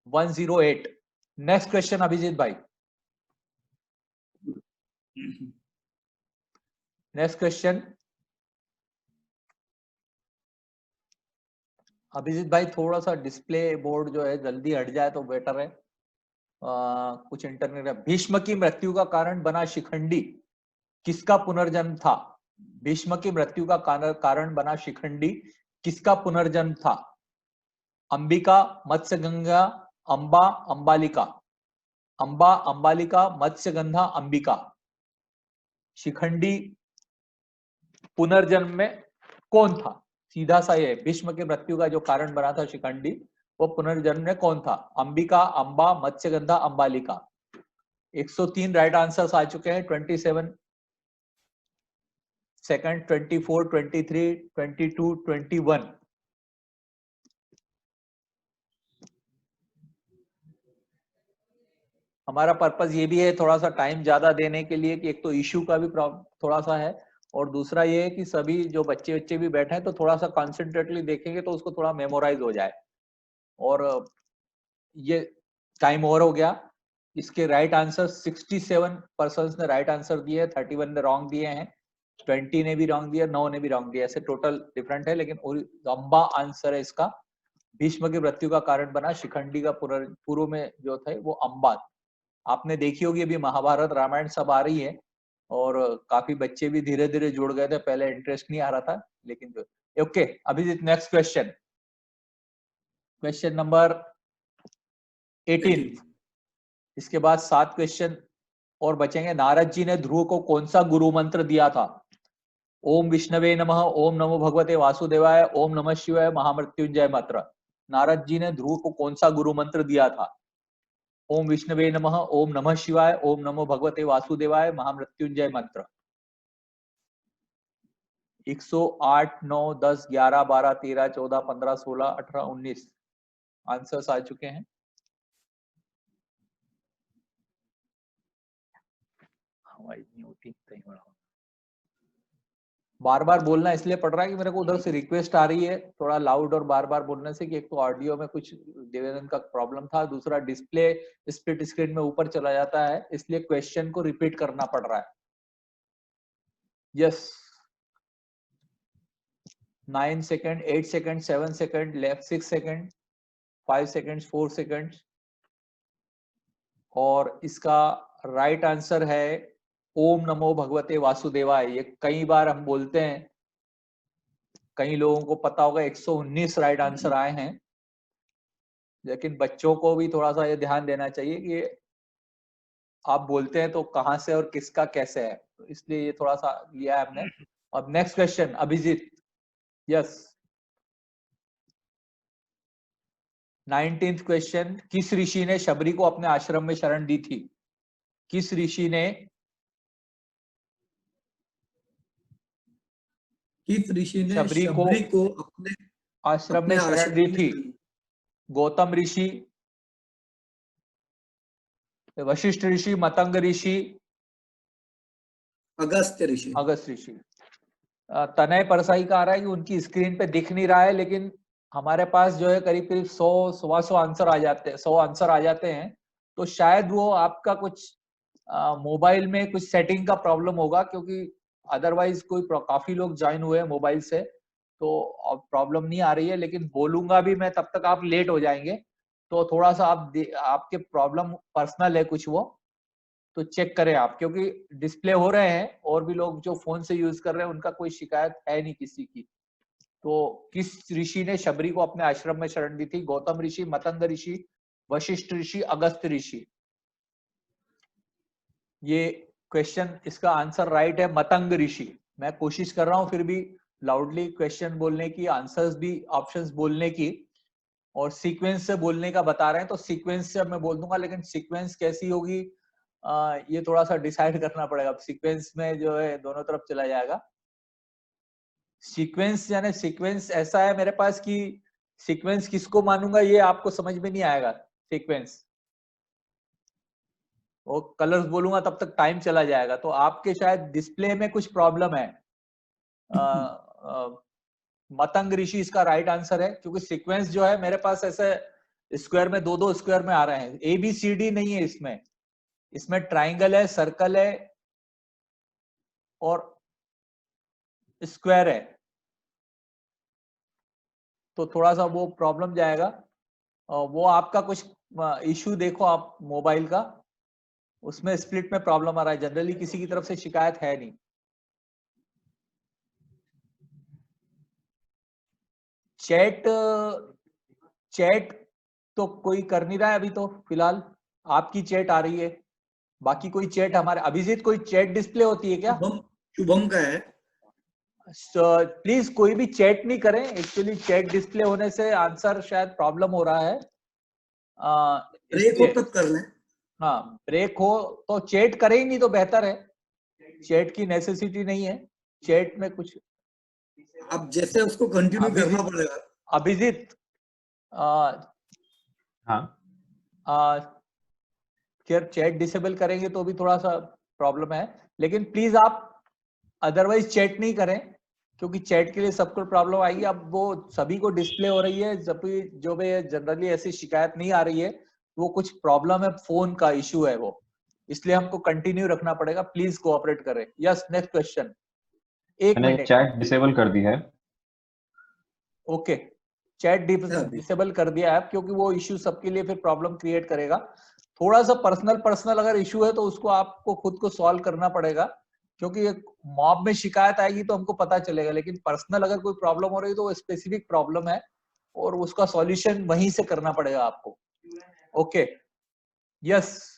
108। नेक्स्ट क्वेश्चन अभिजीत भाई, नेक्स्ट क्वेश्चन अभिजीत भाई। थोड़ा सा डिस्प्ले बोर्ड जो है जल्दी हट जाए तो बेटर है। कुछ इंटरनेट है। भीष्म की मृत्यु का कारण बना शिखंडी किसका पुनर्जन्म था? भीष्म की मृत्यु का कारण बना शिखंडी किसका पुनर्जन्म था? अंबिका, मत्स्यगंधा, अंबा, अंबालिका। अंबा, अंबालिका, मत्स्यगंधा, अंबिका। शिखंडी पुनर्जन्म में कौन था? सीधा सा ये भीष्म की मृत्यु का जो कारण बना था शिखंडी, वो पुनर्जन्म में कौन था? अंबिका, अंबा, मत्स्यगंधा, अंबालिका। 103 राइट आंसर्स आ चुके हैं। 27 सेकंड, 24, 23, 22, 21। हमारा पर्पस ये भी है थोड़ा सा टाइम ज्यादा देने के लिए कि एक तो इश्यू का भी थोड़ा सा है, और दूसरा ये है कि सभी जो बच्चे भी बैठे हैं तो थोड़ा सा कॉन्सेंट्रेटली देखेंगे तो उसको थोड़ा मेमोराइज हो जाए। और ये टाइम ओवर हो गया। इसके राइट आंसर 67 पर्सन्स ने राइट आंसर दिए, 31 ने रॉन्ग दिए हैं, 20 ने भी रॉन्ग दिया, 9 ने भी रॉन्ग दिया। ऐसे टोटल डिफरेंट है, लेकिन लंबा आंसर है इसका। भीष्म की मृत्यु का कारण बना शिखंडी का पूर्व में जो थे वो अंबा। आपने देखी होगी अभी महाभारत रामायण सब आ रही है, और काफी बच्चे भी धीरे धीरे जुड़ गए थे, पहले इंटरेस्ट नहीं आ रहा था, लेकिन जो okay. Abhijeet next question, question number 18। इसके बाद 7 क्वेश्चन और बचेंगे। नारद जी ने ध्रुव को कौन सा गुरु मंत्र दिया था? ओम विष्णवे नमः, ओम नमो भगवते वासुदेवाय, ओम नमः शिवाय, महामृत्युंजय मंत्र। नारद जी ने ध्रुव को कौन सा गुरु मंत्र दिया था? ओम विष्णवे नमः, ओम नमः शिवाय, ओम नमो भगवते वासुदेवाय, महामृत्युंजय मंत्र। 108, 9, 10, 11, 12, 13, 14, 15, 16, 18, 19 आंसर्स आ चुके हैं। बार बार बोलना इसलिए पड़ रहा है कि मेरे को उधर से रिक्वेस्ट आ रही है थोड़ा लाउड और बार बार बोलने से, कि एक तो ऑडियो में कुछ निवेदन का प्रॉब्लम था, दूसरा डिस्प्ले स्प्लिट स्क्रीन में ऊपर चला जाता है, इसलिए क्वेश्चन को रिपीट करना पड़ रहा है। Yes, 9 second, 8 second, 7 second, left 6 second, 5 second, 4 second. और इसका राइट आंसर है ओम नमो भगवते वासुदेवाय। ये कई बार हम बोलते हैं, कई लोगों को पता होगा। 119 राइट आंसर आए हैं, लेकिन बच्चों को भी थोड़ा सा ये ध्यान देना चाहिए कि आप बोलते हैं तो कहां से और किसका कैसे है, तो इसलिए ये थोड़ा सा लिया है हमने। अब next question Abhijeet. Yes, 19th question. किस ऋषि ने शबरी को अपने आश्रम में शरण दी थी? किस ऋषि ने किस ऋषि ने शबरी को अपने आश्रम में शरण दी थी? गौतम ऋषि, वशिष्ठ ऋषि, मतंग ऋषि, अगस्त्य ऋषि। अगस्त ऋषि। तनय परसाई का आ रहा है कि उनकी स्क्रीन पे दिख नहीं रहा है, लेकिन हमारे पास जो है करीब करीब 100 आंसर आ जाते हैं, 100 आंसर आ जाते हैं। तो शायद वो आपका कुछ मोबाइल में कुछ सेटिंग का प्रॉब्लम होगा, क्योंकि अदरवाइज काफी लोग ज्वाइन हुए हैं मोबाइल से, तो प्रॉब्लम नहीं आ रही है। लेकिन बोलूंगा भी मैं तब तक आप लेट हो जाएंगे, तो थोड़ा सा आपके प्रॉब्लम पर्सनल है कुछ वो, तो चेक करें आप, क्योंकि डिस्प्ले हो रहे हैं और भी लोग जो फोन से यूज कर रहे हैं उनका कोई शिकायत है नहीं किसी की। तो किस ऋषि ने शबरी को अपने आश्रम में शरण दी थी? गौतम ऋषि, मतंग ऋषि, वशिष्ठ ऋषि, अगस्त ऋषि। ये क्वेश्चन, इसका आंसर राइट है मतंग ऋषि। मैं कोशिश कर रहा हूं फिर भी लाउडली क्वेश्चन बोलने की, आंसर्स भी ऑप्शंस बोलने की, और सीक्वेंस से बोलने का बता रहे हैं तो सीक्वेंस से मैं बोल दूंगा, लेकिन सीक्वेंस कैसी होगी ये थोड़ा सा डिसाइड करना पड़ेगा। सीक्वेंस में जो है दोनों तरफ चला जाएगा। सीक्वेंस यानी सीक्वेंस ऐसा है मेरे पास कि सीक्वेंस किसको मानूंगा ये आपको समझ में नहीं आएगा। सीक्वेंस वो कलर्स बोलूंगा तब तक टाइम चला जाएगा, तो आपके शायद डिस्प्ले में कुछ प्रॉब्लम है। मतंग ऋषि इसका राइट आंसर है, क्योंकि सीक्वेंस जो है मेरे पास ऐसे स्क्वायर में दो स्क्वायर में आ रहे हैं, ABCD नहीं है इसमें। इसमें ट्राइंगल है, सर्कल है और स्क्वायर है, तो थोड़ा सा वो प्रॉब्लम जाएगा। वो आपका कुछ इशू देखो आप मोबाइल का, उसमें स्प्लिट में प्रॉब्लम आ रहा है। जनरली किसी की तरफ से शिकायत है नहीं। चैट तो कोई कर नहीं रहा है अभी, तो फिलहाल आपकी चैट आ रही है, बाकी कोई चैट हमारे अभिजीत कोई चैट डिस्प्ले होती है क्या? शुभम का है। प्लीज कोई भी चैट नहीं करें, एक्चुअली चैट डिस्प्ले होने से आंसर शायद प्रॉब्लम हो रहा है। ब्रेक हो तब कर लें। हाँ, ब्रेक हो तो चैट करें ही नहीं तो बेहतर है। चैट की नेसेसिटी नहीं है, चैट में कुछ अब जैसे उसको कंटिन्यू करना पड़ेगा। अभिजीत हाँ चैट डिसेबल करेंगे तो भी थोड़ा सा प्रॉब्लम है, लेकिन प्लीज आप अदरवाइज चैट नहीं करें, क्योंकि चैट के लिए सबको प्रॉब्लम आएगी। अब वो सभी को डिस्प्ले हो रही है, जब भी जो भी जनरली ऐसी शिकायत नहीं आ रही है, वो कुछ प्रॉब्लम है, फोन का इशू है वो, इसलिए हमको कंटिन्यू रखना पड़ेगा। प्लीज कोऑपरेट करें। Yes, next question. एक मैंने मिनट। चैट डिसेबल कर दी है। ओके, चैट डिसेबल कर दिया है, क्योंकि वो इश्यू सबके लिए फिर प्रॉब्लम क्रिएट करेगा। थोड़ा सा पर्सनल अगर इश्यू है तो उसको आपको खुद को सॉल्व करना पड़ेगा, क्योंकि मॉब में शिकायत आएगी तो हमको पता चलेगा, लेकिन पर्सनल अगर कोई प्रॉब्लम हो रही है तो वो स्पेसिफिक प्रॉब्लम है और उसका सॉल्यूशन वहीं से करना पड़ेगा आपको। Okay, yes.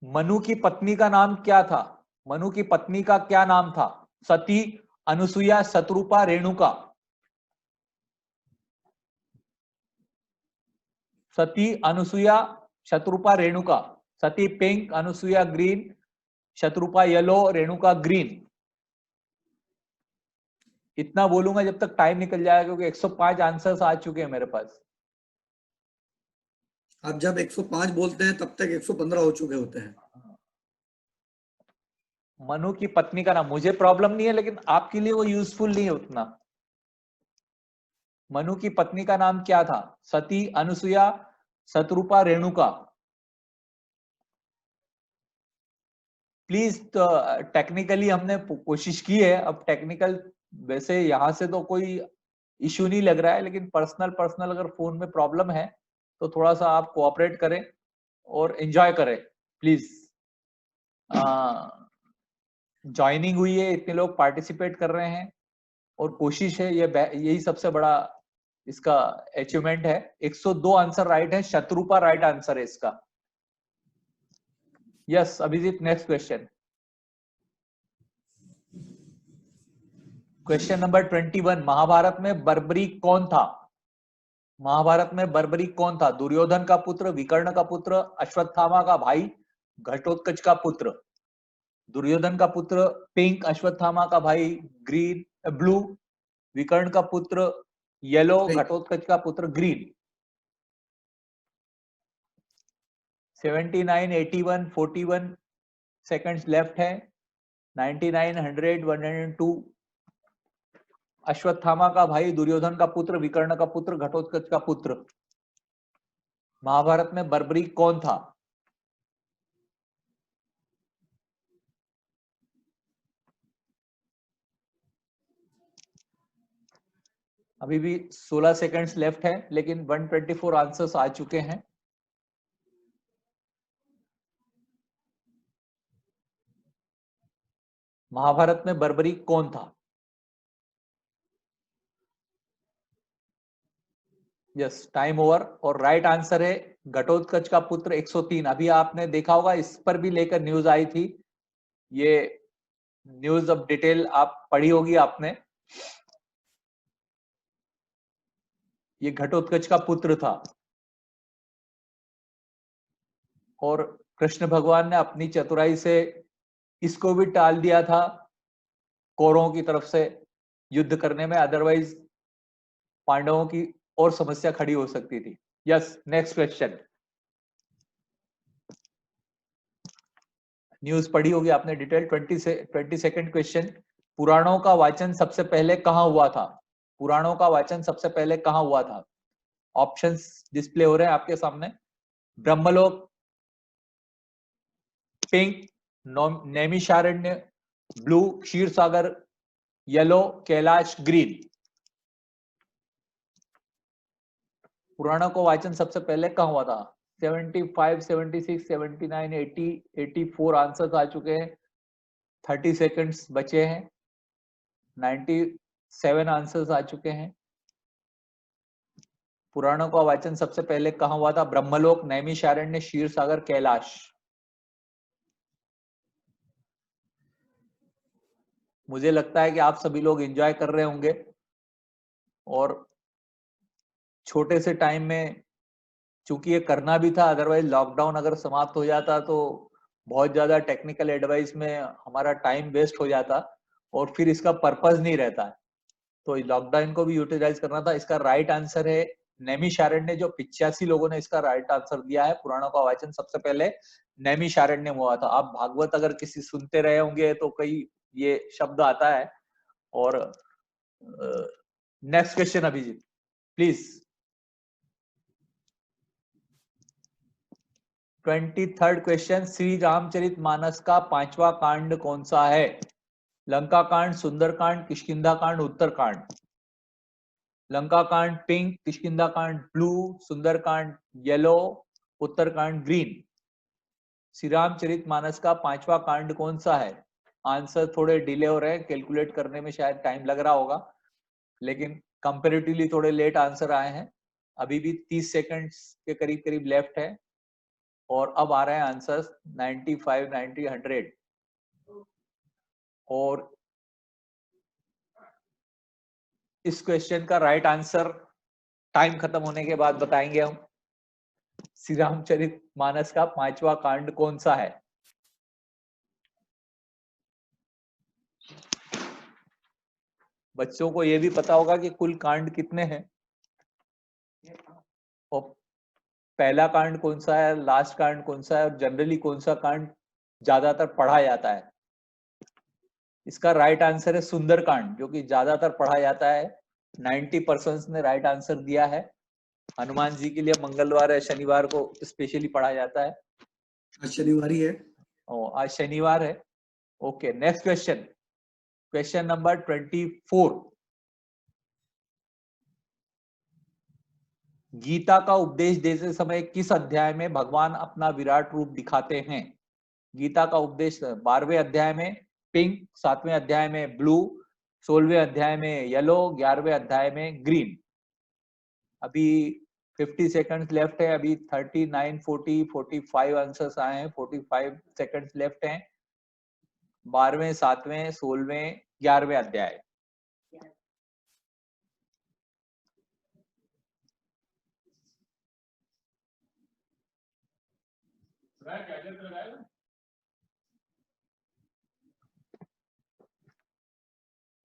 मनु की पत्नी का नाम क्या था? मनु की पत्नी का क्या नाम था? Sati, Anusuya, Shatrupa, Renuka. Sati, Anusuya, Shatrupa, Renuka. Sati pink, Anusuya green, Shatrupa yellow, Renuka green. इतना बोलूंगा जब तक टाइम निकल जाएगा, क्योंकि 105 आंसर्स आ चुके हैं मेरे पास। आप जब 105 बोलते हैं तब तक 115 हो चुके होते हैं। मनु की पत्नी का नाम, मुझे प्रॉब्लम नहीं है, लेकिन आपके लिए वो यूजफुल नहीं है उतना। मनु की पत्नी का नाम क्या था? सती, अनुसुईया, शत्रुपा, रेणुका। प्लीज, टेक्निकली हमने कोशिश की है, अब टेक्निकल वैसे यहां से तो कोई इश्यू नहीं लग रहा है, लेकिन पर्सनल अगर फोन में प्रॉब्लम है तो थोड़ा सा आप कोऑपरेट करें और एंजॉय करें प्लीज। ज्वाइनिंग हुई है, इतने लोग पार्टिसिपेट कर रहे हैं और कोशिश है, यही सबसे बड़ा इसका अचीवमेंट है। 102 आंसर राइट है, शत्रुपा राइट आंसर है इसका। Yes Abhijit, next question. Question number 21। Mahabharata में बर्बरीक कौन था? महाभारत में बर्बरीक कौन था? दुर्योधन का पुत्र, विकर्ण का पुत्र, अश्वत्थामा का भाई, घटोत्कच का पुत्र। दुर्योधन का पुत्र पिंक, अश्वत्थामा का भाई ग्रीन, ब्लू, विकर्ण का पुत्र येलो, Green. घटोत्कच का पुत्र ग्रीन। 79, 81, 41 सेकंड्स लेफ्ट है। 99, 100, 102। अश्वत्थामा का भाई, दुर्योधन का पुत्र, विकर्ण का पुत्र, घटोत्कच का पुत्र। महाभारत में बर्बरीक कौन था? अभी भी 16 सेकंड्स लेफ्ट है, लेकिन 124 आंसर्स आ चुके हैं। महाभारत में बर्बरीक कौन था? Yes, time over. और राइट आंसर है घटोत्कच का पुत्र 103। अभी आपने देखा होगा, इस पर भी लेकर न्यूज आई थी। ये न्यूज ऑफ डिटेल आप पढ़ी होगी आपने। ये घटोत्कच का पुत्र था और कृष्ण भगवान ने अपनी चतुराई से इसको भी टाल दिया था कौरवों की तरफ से युद्ध करने में, अदरवाइज पांडवों की और समस्या खड़ी हो सकती थी। Yes, next question. न्यूज पढ़ी होगी आपने डिटेल। 20 second question. पुराणों का वाचन सबसे पहले कहां हुआ था? पुराणों का वाचन सबसे पहले कहां हुआ था? ऑप्शंस डिस्प्ले हो रहे हैं आपके सामने। ब्रह्मलोक, पिंक नैमिषारण्य, ब्लू क्षीर सागर, येलो कैलाश, ग्रीन। पुराणों को वाचन सबसे पहले कहां हुआ था? 75, 76, 79, 80, 84 आंसर्स आ चुके हैं। 30 सेकंड्स बचे हैं। 97 आंसर्स आ चुके हैं। पुराणों का वाचन सबसे पहले कहां हुआ था? ब्रह्मलोक, नैमिषारण्य, क्षीर सागर, कैलाश। मुझे लगता है कि आप सभी लोग एंजॉय कर रहे होंगे और छोटे से टाइम में, चूंकि ये करना भी था, अदरवाइज लॉकडाउन अगर समाप्त हो जाता तो बहुत ज्यादा टेक्निकल एडवाइस में हमारा टाइम वेस्ट हो जाता और फिर इसका पर्पस नहीं रहता है। तो लॉकडाउन को भी यूटिलाइज करना था। इसका राइट आंसर है नैमिषारण्य। जो 85 लोगों ने इसका राइट आंसर दिया है। पुराणों का वाचन सबसे पहले नैमिषारण्य में हुआ था। आप भागवत अगर किसी सुनते रहे होंगे तो कई ये शब्द आता है। और next question Abhijeet please. 23rd question. Shri Ramcharit Manas का 5वां कांड कौन सा है? लंका कांड, सुंदर कांड, किष्किंधा कांड, उत्तर कांड। लंका कांड पिंक, किष्किंधा कांड ब्लू, सुंदर कांड येलो, उत्तर कांड ग्रीन। श्री रामचरित मानस का 5वां कांड कौन सा है? आंसर थोड़े डिले हो रहे हैं, कैलकुलेट करने में शायद टाइम लग रहा होगा, लेकिन कंपेरेटिवली थोड़े लेट आंसर आए हैं। अभी भी 30 सेकंड्स के करीब करीब लेफ्ट है और अब आ रहे हैं आंसर्स 95, 90, 100। और इस क्वेश्चन का राइट आंसर टाइम खत्म होने के बाद बताएंगे हम। श्री रामचरित मानस का 5वां कांड कौन सा है? बच्चों को यह भी पता होगा कि कुल कांड कितने हैं और पहला कांड कौन सा है, लास्ट कांड कौन सा है और जनरली कौन सा कांड ज्यादातर पढ़ा जाता है। इसका राइट आंसर है सुंदर कांड, जो कि ज्यादातर पढ़ा जाता है। 90% ने राइट आंसर दिया है। हनुमान जी के लिए मंगलवार या शनिवार को स्पेशली पढ़ा जाता है। आज शनिवार ही है। आज शनिवार है। Okay, next question. Question number 24। Gita का उपदेश देते समय किस अध्याय में भगवान अपना विराट रूप दिखाते हैं? गीता का उपदेश 12वें अध्याय में पिंक, 7वें अध्याय में ब्लू, 16वें अध्याय में येलो, 11वें अध्याय में ग्रीन। अभी 50 सेकंड्स लेफ्ट है। अभी 39, 40, 45 आंसर्स आए हैं। 45 सेकंड्स लेफ्ट हैं। 12वें, 7वें, 16वें, 11वें अध्याय।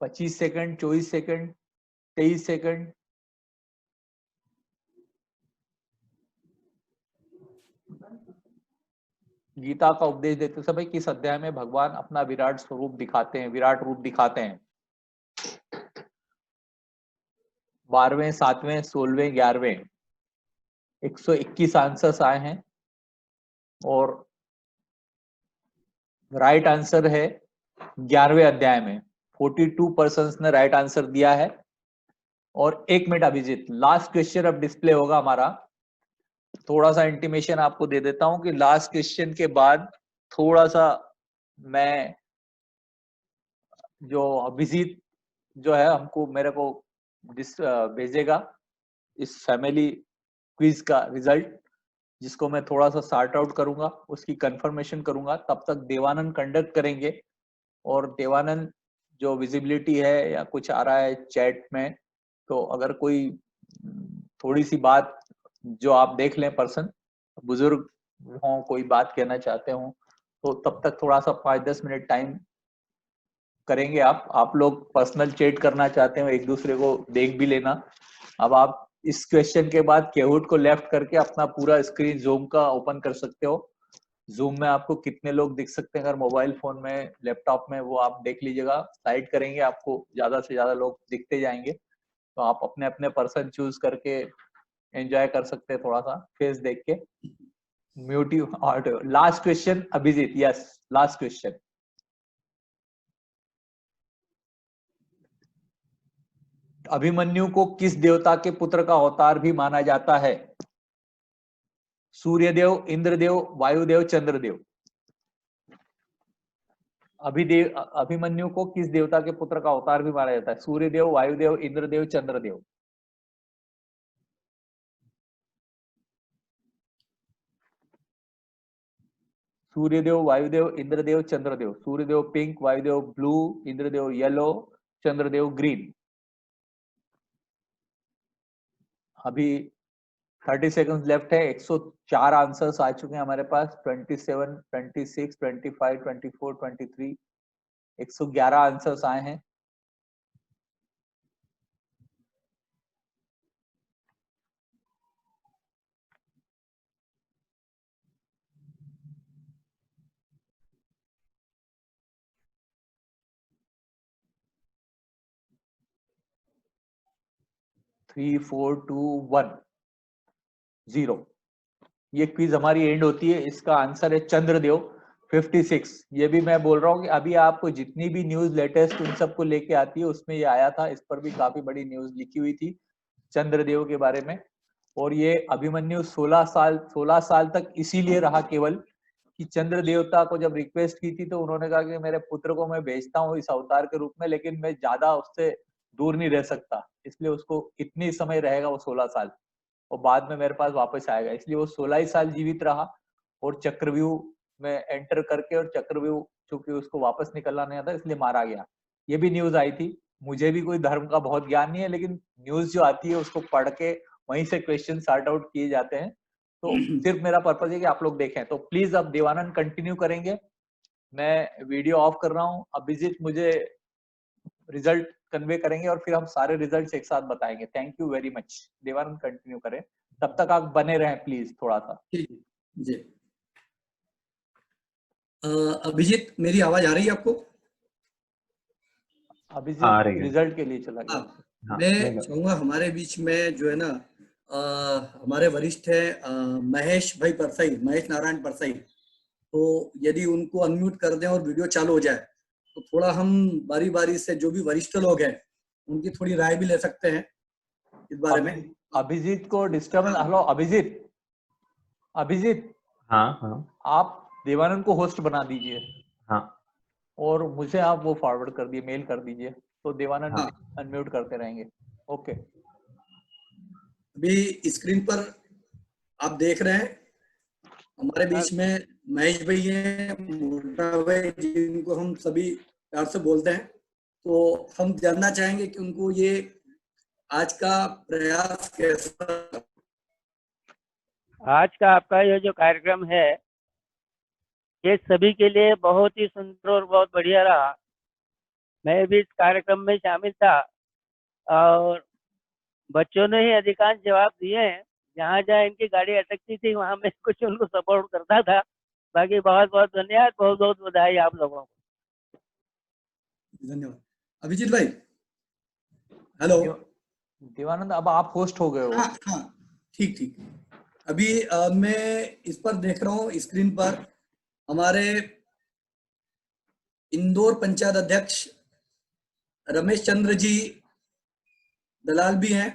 पच्चीस सेकंड, 24 सेकंड, 23 सेकंड। गीता का उपदेश देते समय किस अध्याय में भगवान अपना विराट स्वरूप दिखाते हैं, विराट रूप दिखाते हैं? 12वें, 7वें, 16वें, 11वें। 121 आंसर्स आए हैं और राइट आंसर है 11वें अध्याय में। 42 पर्सन्स ने राइट आंसर दिया है। और 1 मिनट अभिजीत, लास्ट क्वेश्चन अब डिस्प्ले होगा हमारा। थोड़ा सा इंटीमेशन आपको दे देता हूं कि लास्ट क्वेश्चन के बाद थोड़ा सा मैं जो अभिजीत जो है हमको मेरे को भेजेगा इस फैमिली क्विज का रिजल्ट, जिसको मैं थोड़ा सा सॉर्ट आउट करूंगा, उसकी कंफर्मेशन करूंगा। तब तक देवानंद कंडक्ट करेंगे। और देवानंद जो विजिबिलिटी है या कुछ आ रहा है चैट में, तो अगर कोई थोड़ी सी बात जो आप देख लें, पर्सन बुजुर्ग हो, कोई बात कहना चाहते हो, तो तब तक थोड़ा सा 5-10 मिनट टाइम करेंगे। आप लोग पर्सनल चैट करना चाहते हो, एक दूसरे को देख भी लेना। अब आप इस क्वेश्चन के बाद केहूट को लेफ्ट करके अपना पूरा स्क्रीन जूम का ओपन कर सकते हो। जूम में आपको कितने लोग दिख सकते हैं, अगर मोबाइल फोन में, लैपटॉप में, वो आप देख लीजिएगा। स्लाइड करेंगे, आपको ज्यादा से ज्यादा लोग दिखते जाएंगे। तो आप अपने अपने पर्सन चूज करके एंजॉय कर सकते हैं थोड़ा सा फेस देख के। Mute you audio. Last question Abhijeet, yes last question. Abhimanyu को किस देवता के पुत्र का अवतार भी माना जाता है? सूर्यदेव, इंद्रदेव, वायुदेव, चंद्रदेव। अभिमन्यु को किस देवता के पुत्र का अवतार भी माना जाता है? Suryadev, Vayudev, Indradev, Chandradev. Suryadev, Vayudev, Indradev, Chandradev. Suryadev pink, Vayudev blue, Indradev yellow, Chandradev green. अभी 30 सेकंड्स लेफ्ट है। 104 आंसर्स आ चुके हैं हमारे पास। 27, 26, 25, 24, 23, 111 आंसर्स आए हैं। थ्री, 4, 2, 1, 0। ये क्विज हमारी एंड होती है। इसका आंसर है चंद्रदेव 56। ये भी मैं बोल रहा हूँ कि अभी आपको जितनी भी न्यूज लेटेस्ट उन सबको लेके आती है, उसमें ये आया था। इस पर भी काफी बड़ी न्यूज लिखी हुई थी चंद्रदेव के बारे में। और ये अभिमन्यु 16 साल तक इसीलिए रहा केवल कि चंद्र देवता को जब रिक्वेस्ट की थी, तो उन्होंने कहा कि मेरे पुत्र को मैं भेजता हूँ इस अवतार के रूप में, लेकिन मैं ज्यादा उससे दूर नहीं रह सकता, इसलिए उसको इतनी समय रहेगा वो 16 साल, और बाद में मेरे पास वापस आएगा। इसलिए वो 16 ही साल जीवित रहा और चक्रव्यूह में एंटर करके, और चक्रव्यूह चूंकि उसको वापस निकलना नहीं आता इसलिए मारा गया। ये भी न्यूज आई थी। मुझे भी कोई धर्म का बहुत ज्ञान नहीं है, लेकिन न्यूज जो आती है उसको पढ़ के वहीं से क्वेश्चन सॉर्ट आउट किए जाते हैं। तो सिर्फ मेरा पर्पज है कि आप लोग देखें। तो प्लीज अब देवानंद कंटिन्यू करेंगे। मैं वीडियो ऑफ कर रहा हूँ। अभिजीत मुझे रिजल्ट कन्वे करेंगे और फिर हम सारे रिजल्ट्स एक साथ बताएंगे। Thank you very much. Devanand continue करें, तब तक आप बने रहें प्लीज थोड़ा सा। ठीक है जी। अभिजीत, मेरी आवाज आ रही है आपको? आ अभिजीत रही है। रिजल्ट के लिए चला गया। हाँ, मैं चाहूंगा हमारे बीच में जो है ना, हमारे वरिष्ठ है महेश भाई परसाई, महेश नारायण परसाई। तो यदि उनको अनम्यूट कर दें और वीडियो चालू हो जाए, तो थोड़ा हम बारी बारी से जो भी वरिष्ठ लोग हैं उनकी थोड़ी राय भी ले सकते हैं इस बारे में। अभिजीत को डिस्टर्बेंस। हेलो अभिजीत, अभिजीत हाँ हाँ आप देवानंद को होस्ट बना दीजिए हाँ और मुझे आप वो फॉरवर्ड कर दिए, मेल कर दीजिए, तो देवानंद हाँ, अनम्यूट करते रहेंगे। ओके। अभी स्क्रीन पर आप देख रहे हैं हमारे बीच में महेश भाई हैं, मोटा भाई जिनको हम सभी प्यार से बोलते हैं। तो हम जानना चाहेंगे कि उनको ये आज का प्रयास कैसा लगा? आज का आपका ये जो कार्यक्रम है, ये सभी के लिए बहुत ही सुंदर और बहुत बढ़िया रहा। मैं भी इस कार्यक्रम में शामिल था और बच्चों ने ही अधिकांश जवाब दिए हैं। जहाँ जहाँ इनकी गाड़ी अटकती थी वहाँ मैं कुछ उनको सपोर्ट करता था। बाकी बहुत बहुत धन्यवाद, बहुत बहुत बधाई आप लोगों को। धन्यवाद। अभिजीत भाई, हेलो। देवानंद, अब आप होस्ट हो गए हो। हाँ हाँ, ठीक ठीक। अभी मैं इस पर देख रहा हूँ स्क्रीन पर हमारे इंदौर पंचायत अध्यक्ष रमेश चंद्र जी दलाल भी हैं।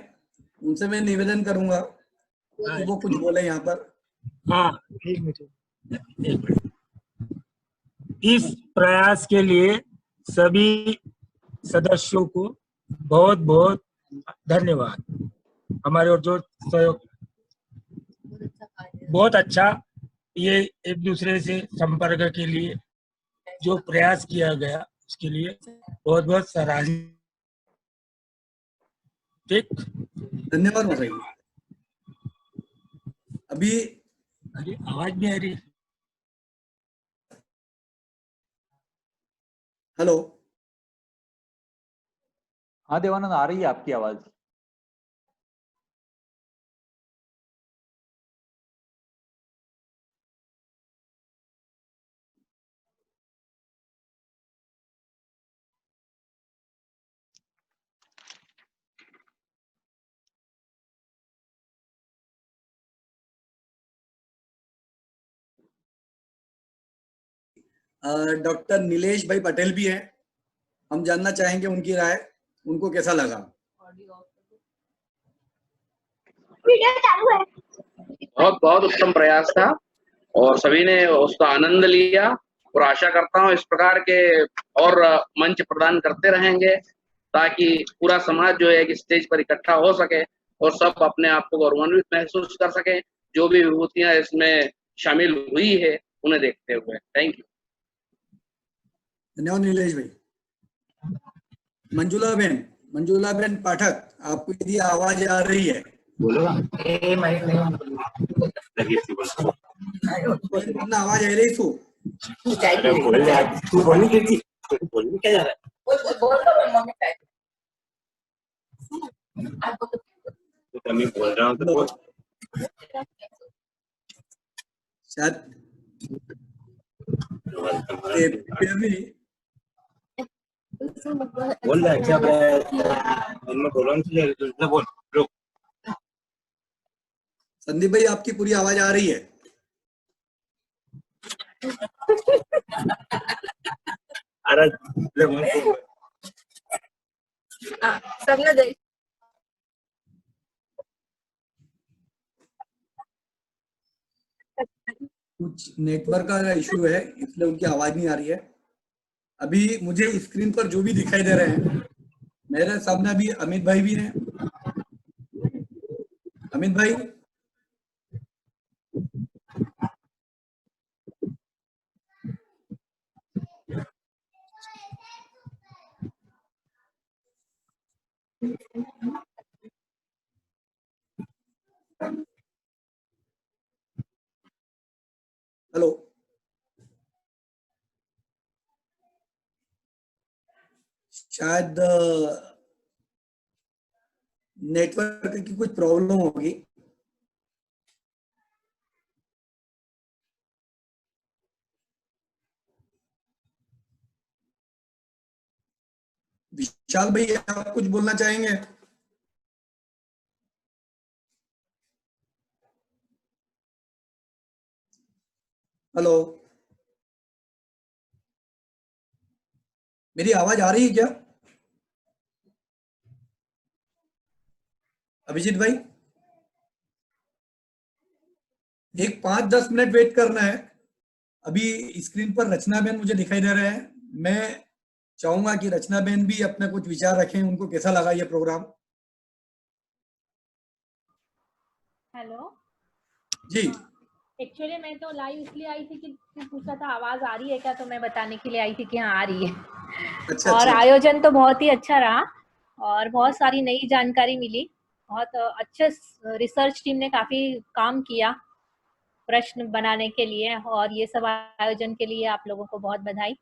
उनसे मैं निवेदन करूंगा कि वो कुछ बोले यहाँ पर। हाँ, एक मिनट। इस प्रयास के लिए सभी सदस्यों को बहुत बहुत धन्यवाद। हमारे और जो सहयोग, बहुत अच्छा, ये एक दूसरे से संपर्क के लिए जो प्रयास किया गया उसके लिए बहुत बहुत सराहनीय। ठीक, धन्यवाद बताइए। अभी अरे आवाज नहीं आ रही। हेलो। हाँ देवानंद, आ रही है आपकी आवाज। डॉक्टर नीलेश भाई पटेल भी हैं। हम जानना चाहेंगे उनकी राय, उनको कैसा लगा। बहुत बहुत उत्तम प्रयास था और सभी ने उसका आनंद लिया और आशा करता हूँ इस प्रकार के और मंच प्रदान करते रहेंगे ताकि पूरा समाज जो है एक स्टेज पर इकट्ठा हो सके और सब अपने आप को गौरवान्वित महसूस कर सके जो भी विभूतियां इसमें शामिल हुई है उन्हें देखते हुए। Thank you. धन्यवाद नीलेश भाई। मंजुला बेन पाठक, आपको यदि आवाज आ रही है अपना आवाज आ रही शायद फिर भी बोल रहा है क्या? बोल। संदीप भाई, आपकी पूरी आवाज आ रही है। अरे सबने देख कुछ नेटवर्क का इशू है इसलिए उनकी आवाज नहीं आ रही है। अभी मुझे स्क्रीन पर जो भी दिखाई दे रहे हैं, मेरे सामने अभी अमित भाई भी हैं। अमित भाई, हेलो। शायद नेटवर्क की कुछ प्रॉब्लम होगी। विशाल भाई, आप कुछ बोलना चाहेंगे? हेलो, मेरी आवाज आ रही है क्या अभिजीत भाई? एक 5-10 मिनट वेट करना है। अभी स्क्रीन पर रचना बेन मुझे दिखाई दे रहे हैं। मैं चाहूंगा कि रचना बेन भी अपने कुछ विचार रखें, उनको कैसा लगा ये प्रोग्राम। हेलो जी। एक्चुअली मैं तो लाइव इसलिए आई थी कि पूछा था आवाज आ रही है क्या, तो मैं बताने के लिए आई थी कि हाँ आ रही है। अच्छा, और अच्छा। आयोजन तो बहुत ही अच्छा रहा और बहुत सारी नई जानकारी मिली। बहुत अच्छे रिसर्च टीम ने काफी काम किया प्रश्न बनाने के लिए, और ये सब आयोजन के लिए आप लोगों को बहुत बधाई।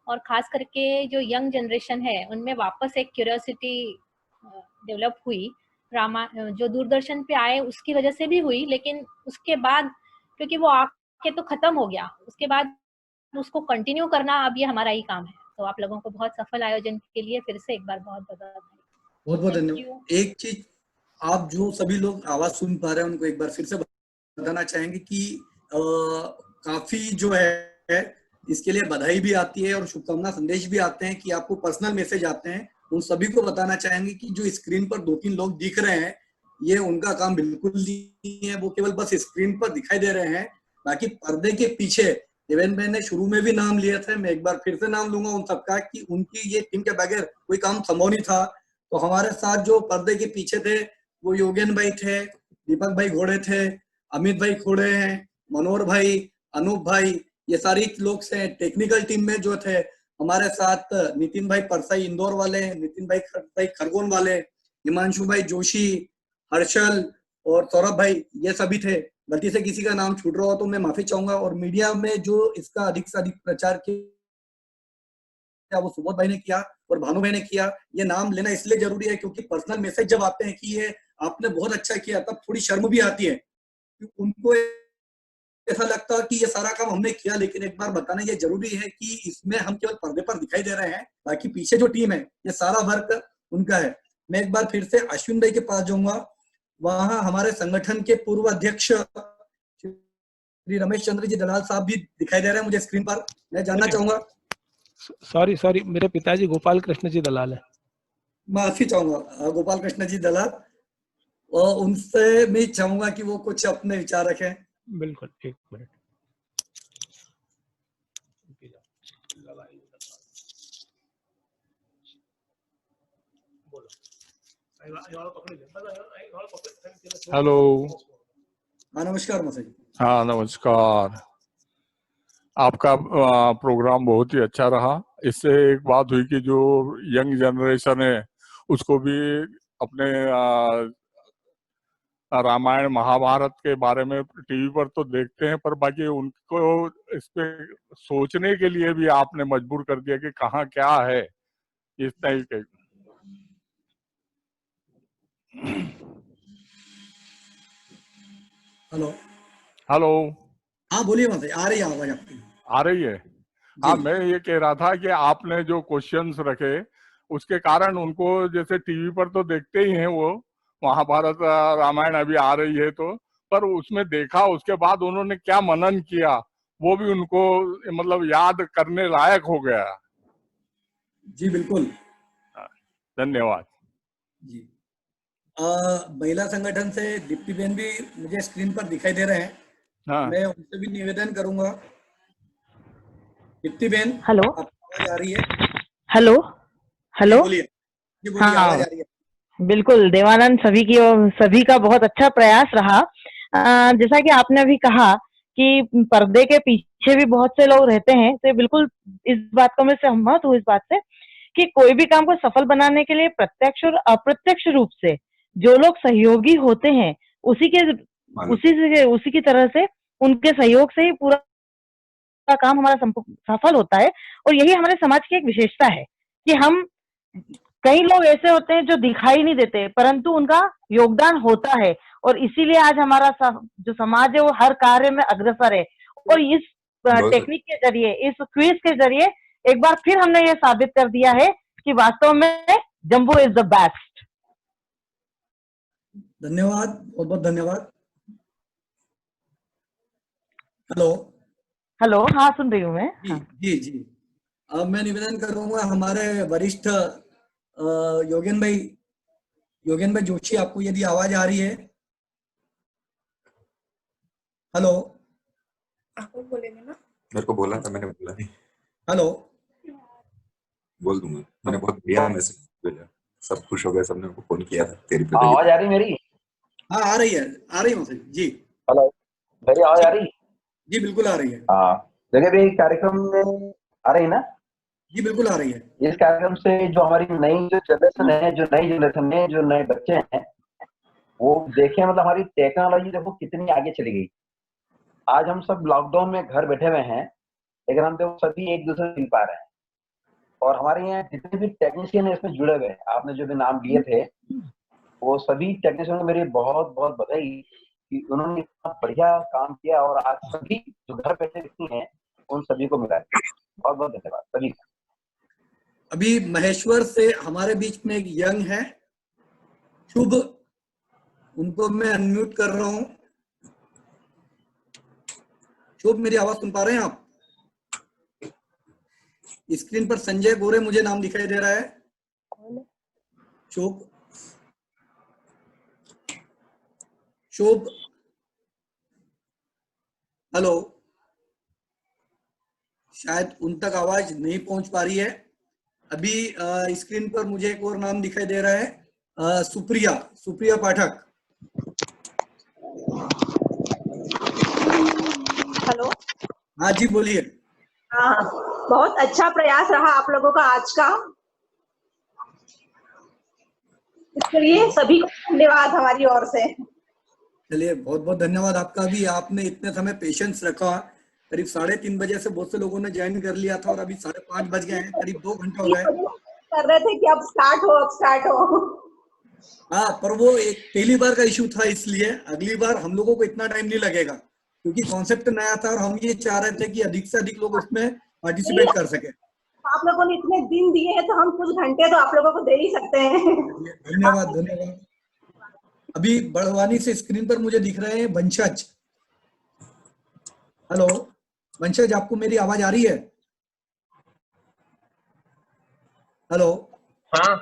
और खास करके जो यंग जनरेशन है उनमें वापस एक क्यूरियोसिटी डेवलप हुई, जो दूरदर्शन पे आए उसकी वजह से भी हुई, लेकिन उसके बाद क्योंकि वो आके तो खत्म हो गया, उसके बाद उसको कंटिन्यू करना अब ये हमारा ही काम है। तो आप लोगों को बहुत सफल आयोजन के लिए फिर से एक बार बहुत बधाई। बहुत बहुत Thank धन्यवाद। एक चीज आप जो सभी लोग आवाज सुन पा रहे हैं उनको एक बार फिर से बताना चाहेंगे कि काफी जो है इसके लिए बधाई भी आती है और शुभकामना संदेश भी आते हैं कि आपको पर्सनल मैसेज आते हैं। उन सभी को बताना चाहेंगे कि जो स्क्रीन पर 2-3 लोग दिख रहे हैं ये उनका काम बिल्कुल नहीं है, वो केवल बस स्क्रीन पर दिखाई दे रहे हैं। बाकी पर्दे के पीछे इवन मैंने शुरू में भी नाम लिया था, मैं एक बार फिर से नाम लूंगा उन सबका कि उनकी ये टीम के बगैर कोई काम संभव नहीं था। तो हमारे साथ जो पर्दे के पीछे थे वो योगेन भाई थे, दीपक भाई घोड़े थे, अमित भाई खोड़े हैं, मनोहर भाई, अनूप भाई, ये सारी लोग से टेक्निकल टीम में जो थे हमारे साथ नितिन भाई परसाई इंदौर वाले, नितिन भाई खरगोन वाले, हिमांशु भाई जोशी, हर्षल और सौरभ भाई, ये सभी थे। गलती से किसी का नाम छूट रहा हो तो मैं माफी चाहूंगा। और मीडिया में जो इसका अधिक से अधिक प्रचार किया वो सुबोध भाई ने किया और भानु भाई ने किया। ये नाम लेना इसलिए जरूरी है क्योंकि पर्सनल मैसेज जब आते हैं कि ये आपने बहुत अच्छा किया तब थोड़ी शर्म भी आती है। उनको ऐसा लगता है कि ये सारा काम हमने किया, लेकिन एक बार बताना ये जरूरी है कि इसमें हम केवल पर्दे पर दिखाई दे रहे हैं, बाकी पीछे जो टीम है ये सारा वर्क उनका है। मैं एक बार फिर से अश्विन भाई के पास जाऊंगा। वहां हमारे संगठन के पूर्व अध्यक्ष श्री रमेश चंद्र जी दलाल साहब भी दिखाई दे रहे हैं मुझे स्क्रीन पर। मैं जानना चाहूंगा। सॉरी मेरे पिताजी गोपाल कृष्ण जी दलाल है। माफी चाहूंगा गोपाल कृष्ण जी दलाल, और उनसे मैं चाहूंगा कि वो कुछ अपने विचार रखें। बिल्कुल, एक मिनट। हेलो। हाँ नमस्कार मसाई। हाँ नमस्कार। आपका प्रोग्राम बहुत ही अच्छा रहा। इससे एक बात हुई कि जो यंग जनरेशन है उसको भी अपने रामायण महाभारत के बारे में टीवी पर तो देखते हैं, पर बाकी उनको इस पे सोचने के लिए भी आपने मजबूर कर दिया कि कहाँ क्या है इस टाइप के। हेलो। हेलो। हाँ बोलिए मसाई, आ रही है आवाज आपकी? आ रही है। हाँ मैं ये कह रहा था कि आपने जो क्वेश्चंस रखे उसके कारण उनको, जैसे टीवी पर तो देखते ही हैं वो महाभारत रामायण अभी आ रही है तो, पर उसमें देखा उसके बाद उन्होंने क्या मनन किया वो भी उनको मतलब याद करने लायक हो गया। जी बिल्कुल, धन्यवाद जी। महिला संगठन से दीप्ति बहन भी मुझे स्क्रीन पर दिखाई दे रहे हैं। हाँ। मैं उनसे भी निवेदन करूंगा। दीप्ति बहन, हेलो, आवाज आ रही है? Hello, hello. बोलिए, आवाज आ रही है। बिल्कुल देवानंद, सभी का बहुत अच्छा प्रयास रहा। जैसा कि आपने अभी कहा कि पर्दे के पीछे भी बहुत से लोग रहते हैं, तो बिल्कुल इस बात को मैं सहमत हूँ इस बात से कि कोई भी काम को सफल बनाने के लिए प्रत्यक्ष और अप्रत्यक्ष रूप से जो लोग सहयोगी होते हैं उसी की तरह से उनके सहयोग से ही पूरा काम हमारा सफल होता है। और यही हमारे समाज की एक विशेषता है कि हम, कई लोग ऐसे होते हैं जो दिखाई नहीं देते परंतु उनका योगदान होता है, और इसीलिए आज हमारा जो समाज है वो हर कार्य में अग्रसर है। और इस टेक्निक के जरिए, इस क्विज के जरिए एक बार फिर हमने ये साबित कर दिया है कि वास्तव में जम्बू इज द बेस्ट। धन्यवाद, बहुत बहुत धन्यवाद। हेलो। हेलो, हाँ सुन रही हूँ मैं। जी जी। अब मैं निवेदन करूंगा हमारे वरिष्ठ योगेन भाई जोशी, आपको यदि आवाज आ रही है? हेलो। आपको बोलेंगे ना? मेरे को बोला था, मैंने बोला नहीं। हेलो। बोल दूंगा, मैंने बहुत बढ़िया मैसेज भेजा, सब खुश हो गए, सबने मेरे को फोन किया था। तेरी पे आवाज आ रही मेरी? हाँ आ रही है मौसी जी। हेलो, मेरी आवाज आ रही? जी बिल्कुल आ रही है। हाँ, देखिए भी कार्यक्रम में आ रही ना? जी बिल्कुल आ रही है। इस कार्यक्रम से जो हमारी नई जो जनरेशन है, जो नए बच्चे हैं वो देखें, मतलब हमारी टेक्नोलॉजी देखो कितनी आगे चली गई। आज हम सब लॉकडाउन में घर बैठे हुए हैं, लेकिन हम तो सभी एक दूसरे से मिल पा रहे हैं। और हमारे यहाँ जितने भी टेक्नीशियन है इसमें जुड़े हुए हैं, आपने जो भी नाम लिए थे वो सभी टेक्नीशियन को मेरी बहुत बहुत बधाई कि उन्होंने इतना बढ़िया काम किया और आज सभी जो घर बैठे व्यक्ति हैं उन सभी को मिला है। बहुत बहुत धन्यवाद सभी का। अभी महेश्वर से हमारे बीच में एक यंग है शुभ, उनको मैं अनम्यूट कर रहा हूं। शुभ, मेरी आवाज सुन पा रहे हैं आप? स्क्रीन पर संजय गोरे मुझे नाम दिखाई दे रहा है। शुभ, शुभ, हेलो, शायद उन तक आवाज नहीं पहुंच पा रही है। अभी स्क्रीन पर मुझे एक और नाम दिखाई दे रहा है, सुप्रिया, सुप्रिया पाठक। हेलो। हाँ जी, बोलिए। हाँ, बहुत अच्छा प्रयास रहा आप लोगों का आज का, इसके लिए सभी को धन्यवाद हमारी ओर से। चलिए, बहुत बहुत धन्यवाद आपका भी, आपने इतने समय पेशेंस रखा। करीब 3:30 बजे से बहुत से लोगों ने ज्वाइन कर लिया था और अभी 5:30 बज गए हैं, करीब 2 घंटे हो गए। कर रहे थे कि अब स्टार्ट हो, अब स्टार्ट हो। हाँ, पर वो एक पहली बार का इशू था, इसलिए अगली बार हम लोगों को इतना टाइम नहीं लगेगा, क्योंकि कॉन्सेप्ट नया था और हम ये चाह रहे थे कि अधिक से अधिक लोग उसमें पार्टिसिपेट कर सके। आप लोगों ने इतने दिन दिए हैं तो हम कुछ घंटे तो आप लोगों को दे ही सकते हैं। धन्यवाद, धन्यवाद। अभी बड़वानी से स्क्रीन पर मुझे दिख रहे हैं वंशज। हेलो वंशज, आपको मेरी आवाज आ रही है? हेलो। हाँ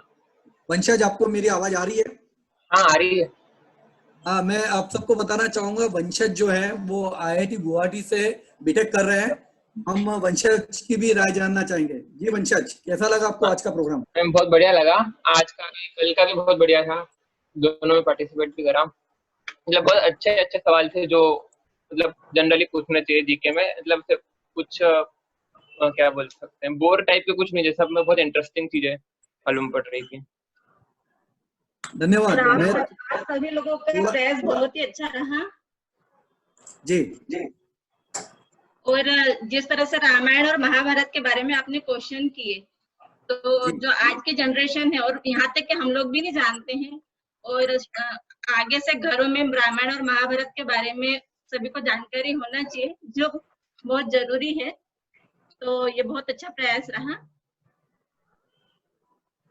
वंशज, आपको मेरी आवाज आ रही है? हाँ आ रही है। हाँ, मैं आप सबको बताना चाहूंगा, वंशज जो है वो IIT गुवाहाटी से बीटेक कर रहे हैं। हम वंशज की भी राय जानना चाहेंगे। जी वंशज, कैसा लगा आपको आज का प्रोग्राम? बहुत बढ़िया लगा, आज का भी कल का भी बहुत बढ़िया था, दोनों में पार्टिसिपेट भी करा। मतलब बहुत अच्छे अच्छे सवाल थे जो मतलब जनरली पूछना चाहिए जीके में। मतलब कुछ क्या बोल सकते हैं, बोर टाइप के कुछ नहीं, जैसे सब में बहुत इंटरेस्टिंग चीजें मालूम पड़ रही थी। धन्यवाद। सभी लोगों का प्रयास बहुत ही अच्छा रहा। जी। और जिस तरह से रामायण और महाभारत के बारे में आपने क्वेश्चन किए, तो जो आज की जनरेशन है और यहाँ तक कि हम लोग भी नहीं जानते हैं, और आगे से घरों में रामायण और महाभारत के बारे में सभी को जानकारी होना चाहिए, जो बहुत जरूरी है। तो ये बहुत अच्छा प्रयास रहा।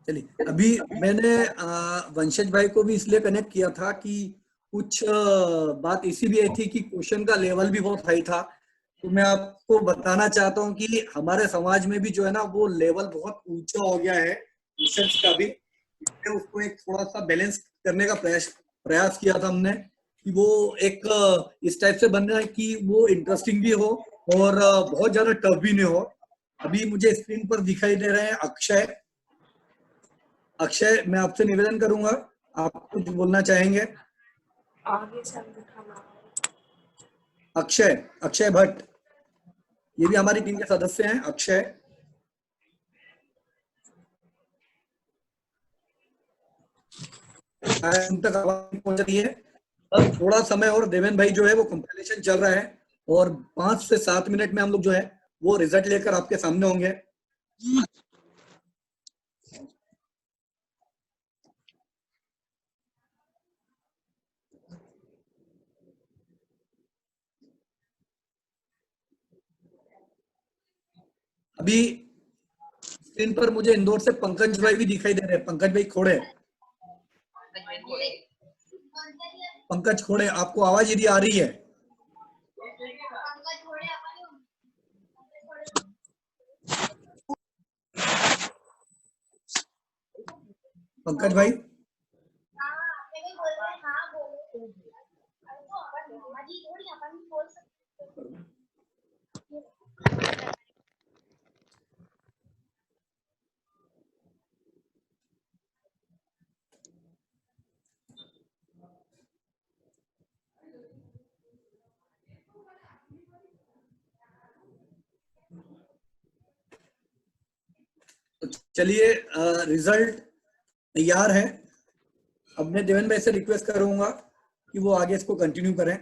चलिए, अभी मैंने वंशज भाई को भी इसलिए कनेक्ट किया था कि कुछ बात इसी भी आई थी कि क्वेश्चन का लेवल भी बहुत हाई था। तो मैं आपको बताना चाहता हूँ कि हमारे समाज में भी जो है ना वो लेवल बहुत ऊंचा हो गया है क्वेश्चंस का भी। उसको एक थोड़ा सा बैलेंस करने का प्रयास किया था हमने कि वो एक इस टाइप से बनना है कि वो इंटरेस्टिंग भी हो और बहुत ज्यादा टफ भी नहीं हो। अभी मुझे स्क्रीन पर दिखाई दे रहे हैं अक्षय। अक्षय, मैं आपसे निवेदन करूंगा, आप कुछ बोलना चाहेंगे? आगे से अक्षय, अक्षय भट्ट, ये भी हमारी टीम के सदस्य हैं। अक्षय, उन तक आवाज पहुंच रही है। अब थोड़ा समय और, देवेन भाई जो है वो कंपाइलेशन चल रहा है और 5 से 7 मिनट में हम लोग जो है वो रिजल्ट लेकर आपके सामने होंगे। अभी स्क्रीन पर मुझे इंदौर से पंकज भाई भी दिखाई दे रहे हैं। पंकज भाई खोड़े, पंकज खोड़े, आपको आवाज यदि आ रही है? पंकज भाई, तो चलिए, रिजल्ट तैयार है। अब मैं देवेन भाई से रिक्वेस्ट करूंगा कि वो आगे इसको कंटिन्यू करें।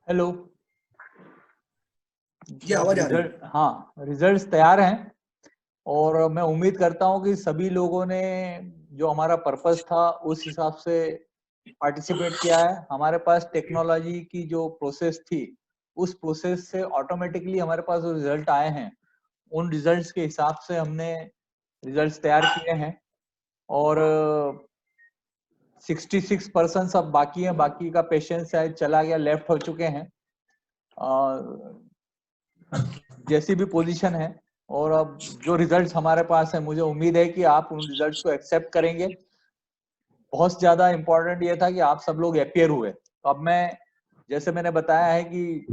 हेलो जी आवाज आ रही है। हाँ, रिजल्ट्स तैयार हैं और मैं उम्मीद करता हूँ कि सभी लोगों ने जो हमारा पर्पस था उस हिसाब से पार्टिसिपेट किया है। हमारे पास टेक्नोलॉजी की जो प्रोसेस थी उस प्रोसेस से ऑटोमेटिकली हमारे पास जो रिजल्ट आए हैं उन रिजल्ट्स के हिसाब से हमने रिजल्ट्स तैयार किए हैं और 66% सब बाकी हैं, बाकी का पेशेंट शायद चला गया, लेफ्ट हो चुके हैं जैसी भी पोजीशन है। और अब जो रिजल्ट्स हमारे पास है मुझे उम्मीद है कि आप उन रिजल्ट्स को एक्सेप्ट करेंगे। बहुत ज्यादा इम्पोर्टेंट ये था कि आप सब लोग अपीयर हुए। तो अब मैं जैसे मैंने बताया है कि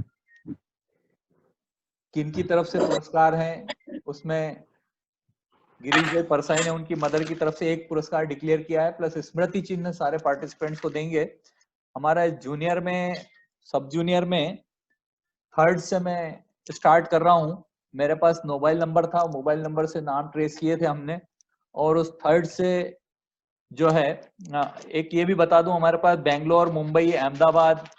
किन की तरफ से पुरस्कार हैं, उसमें गिरीश भाई परसाई ने उनकी मदर की तरफ से एक पुरस्कार डिक्लेयर किया है, प्लस स्मृति चिन्ह सारे पार्टिसिपेंट्स को देंगे। हमारा जूनियर में, सब जूनियर में थर्ड से मैं स्टार्ट कर रहा हूँ। मेरे पास मोबाइल नंबर था, मोबाइल नंबर से नाम ट्रेस किए थे हमने। और उस थर्ड से जो है, एक ये भी बता दूं, हमारे पास बेंगलोर, मुंबई, अहमदाबाद,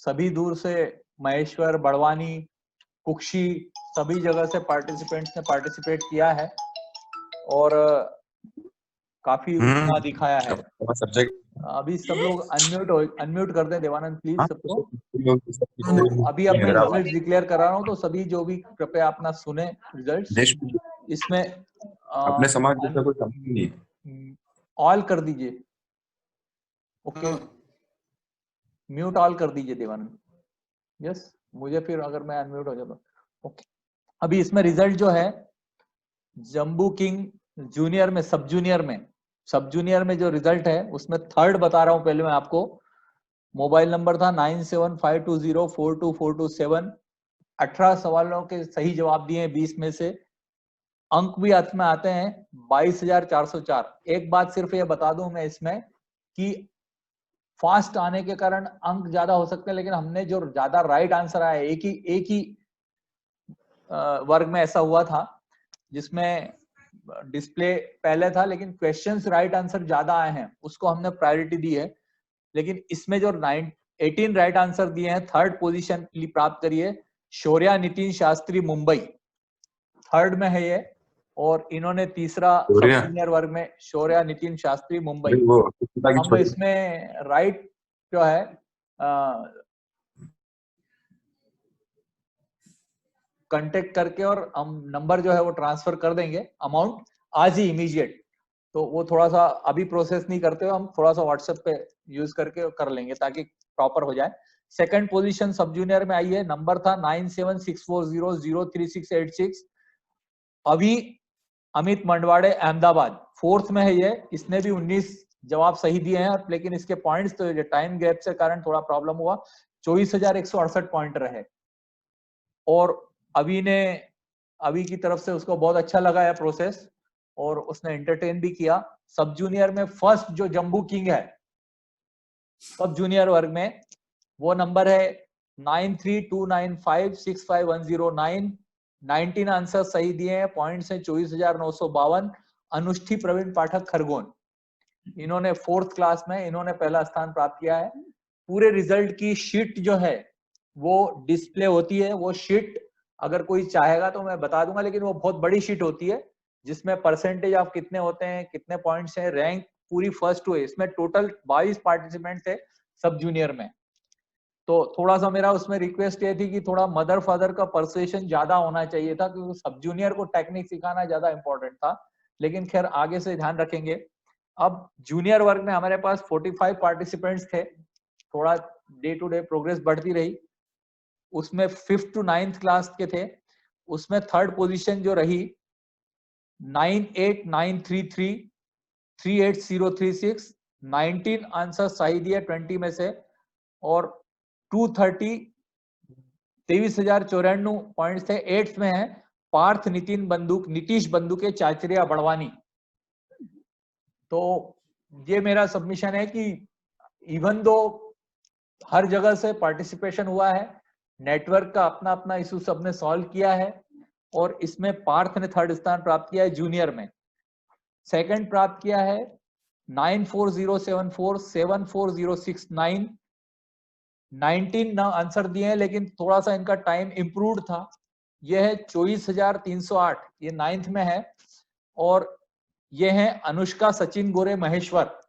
सभी दूर से, महेश्वर, बड़वानी, कुक्षी, सभी जगह से पार्टिसिपेंट्स ने पार्टिसिपेट किया है और काफी उत्साह दिखाया है। सब्जेक्ट अभी सब लोग अनम्यूट कर दें देवानंद प्लीज सबको। तो अभी अब मैं रिजल्ट डिक्लेयर करा रहा हूँ, तो सभी जो भी कृपया अपना सुने रिजल्ट्स। इसमें अपने समाज जैसा कोई कंपनी नहीं, ऑल कर दीजिए, ओके, म्यूट ऑल कर दीजिए देवानंद। यस, मुझे फिर अगर मैं अनम्यूट हो जाता, ओके। अभी इसमें रिजल्ट जो है जम्बू किंग जूनियर में, सब जूनियर में जो रिजल्ट है उसमें थर्ड बता रहा हूं पहले मैं आपको। मोबाइल नंबर था 9752042427। 18 सवालों के सही जवाब दिए हैं 20 में से। अंक भी हाथ में आते हैं 22,404। एक बात सिर्फ ये बता दूं मैं इसमें कि फास्ट आने के कारण अंक ज्यादा हो सकते हैं, लेकिन हमने जो ज्यादा राइट आंसर आया, एक ही वर्ग में ऐसा हुआ था जिसमें डिस्प्ले पहले था लेकिन क्वेश्चंस राइट आंसर ज्यादा आए हैं, उसको हमने प्रायोरिटी दी है। लेकिन इसमें जो 18 राइट आंसर दिए हैं, थर्ड पोजीशन प्राप्त करिए शौर्या नितिन शास्त्री मुंबई, थर्ड में है ये। और इन्होंने तीसरा सब जूनियर वर्ग में, शौर्या नितिन शास्त्री मुंबई। हम इसमें राइट जो है कांटेक्ट करके और हम नंबर जो है वो ट्रांसफर कर देंगे, अमाउंट आज ही इमीडिएट। तो वो थोड़ा सा अभी प्रोसेस नहीं करते हुए हम थोड़ा सा व्हाट्सएप पे यूज करके कर लेंगे ताकि प्रॉपर हो जाए। सेकंड पोजीशन सब जूनियर में आई है, नंबर था 9764003686। अभी अमित मंडवाड़े अहमदाबाद, फोर्थ में है ये। इसने भी 19 जवाब सही दिए हैं, लेकिन इसके पॉइंट्स तो टाइम गैप से कारण थोड़ा प्रॉब्लम हुआ। 24,168 पॉइंट रहे। और अभी की तरफ से उसको बहुत अच्छा लगा है प्रोसेस और उसने एंटरटेन भी किया। सब जूनियर में फर्स्ट जो जम्बू किंग है सब जूनियर वर्ग में, वो नंबर है 9329565109। 19 आंसर सही दिए हैं, पॉइंट्स हैं 24,952। अनुष्ठी प्रवीण पाठक खरगोन, इन्होंने फोर्थ क्लास में इन्होंने पहला स्थान प्राप्त किया है। पूरे रिजल्ट की शीट जो है वो डिस्प्ले होती है। वो शीट अगर कोई चाहेगा तो मैं बता दूंगा, लेकिन वो बहुत बड़ी शीट होती है जिसमें परसेंटेज ऑफ कितने होते हैं, कितने पॉइंट्स हैं, रैंक पूरी फर्स्ट हुए। इसमें टोटल 22 पार्टिसिपेंट थे सब जूनियर में। तो थोड़ा सा मेरा उसमें रिक्वेस्ट ये थी कि थोड़ा मदर फादर का परसुएशन ज्यादा होना चाहिए था, क्योंकि सब जूनियर को टेक्निक सिखाना ज्यादा इंपॉर्टेंट था। लेकिन खैर आगे से ध्यान रखेंगे। अब जूनियर वर्ग में हमारे पास 45 पार्टिसिपेंट्स थे। थोड़ा डे टू डे प्रोग्रेस बढ़ती रही। उसमें 5th to 9th क्लास के थे। उसमें थर्ड पोजीशन जो रही 98933, 38036, 19 आंसर सही दिए 20 में से। और 230, 23,094 पॉइंट्स थे। 8th में है पार्थ नीतीश बंदूके चाचरिया बड़वानी। तो ये मेरा सबमिशन है कि इवन दो हर जगह से पार्टिसिपेशन हुआ है, नेटवर्क का अपना अपना इशू सबने सॉल्व किया है और इसमें पार्थ ने थर्ड स्थान प्राप्त किया है जूनियर में। सेकंड प्राप्त किया है 9407474069, 19 आंसर दिए हैं, लेकिन थोड़ा सा इनका टाइम इम्प्रूव्ड था। यह है 24,308, ये 9th में है। और ये है अनुष्का सचिन गोरे महेश्वर,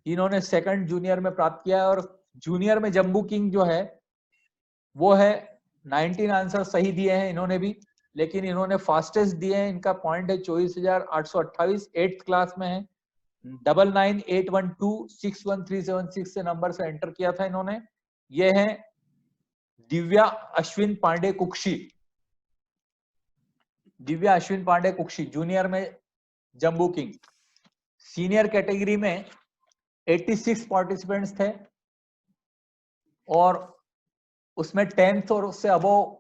इन्होंने सेकंड जूनियर में प्राप्त किया है। और जूनियर में जम्बू किंग जो है वो है 19 आंसर सही दिए हैं इन्होंने भी, लेकिन इन्होंने फास्टेस्ट दिए हैं। इनका पॉइंट है 24,828, 8th क्लास में है। 9981261376 से नंबर से एंटर किया था इन्होंने। ये है दिव्या अश्विन पांडे कुक्षी, दिव्या अश्विन पांडे कुक्षी जूनियर में जम्बू किंग। सीनियर कैटेगरी में 86 पार्टिसिपेंट्स थे और उसमें 10th और उससे अबव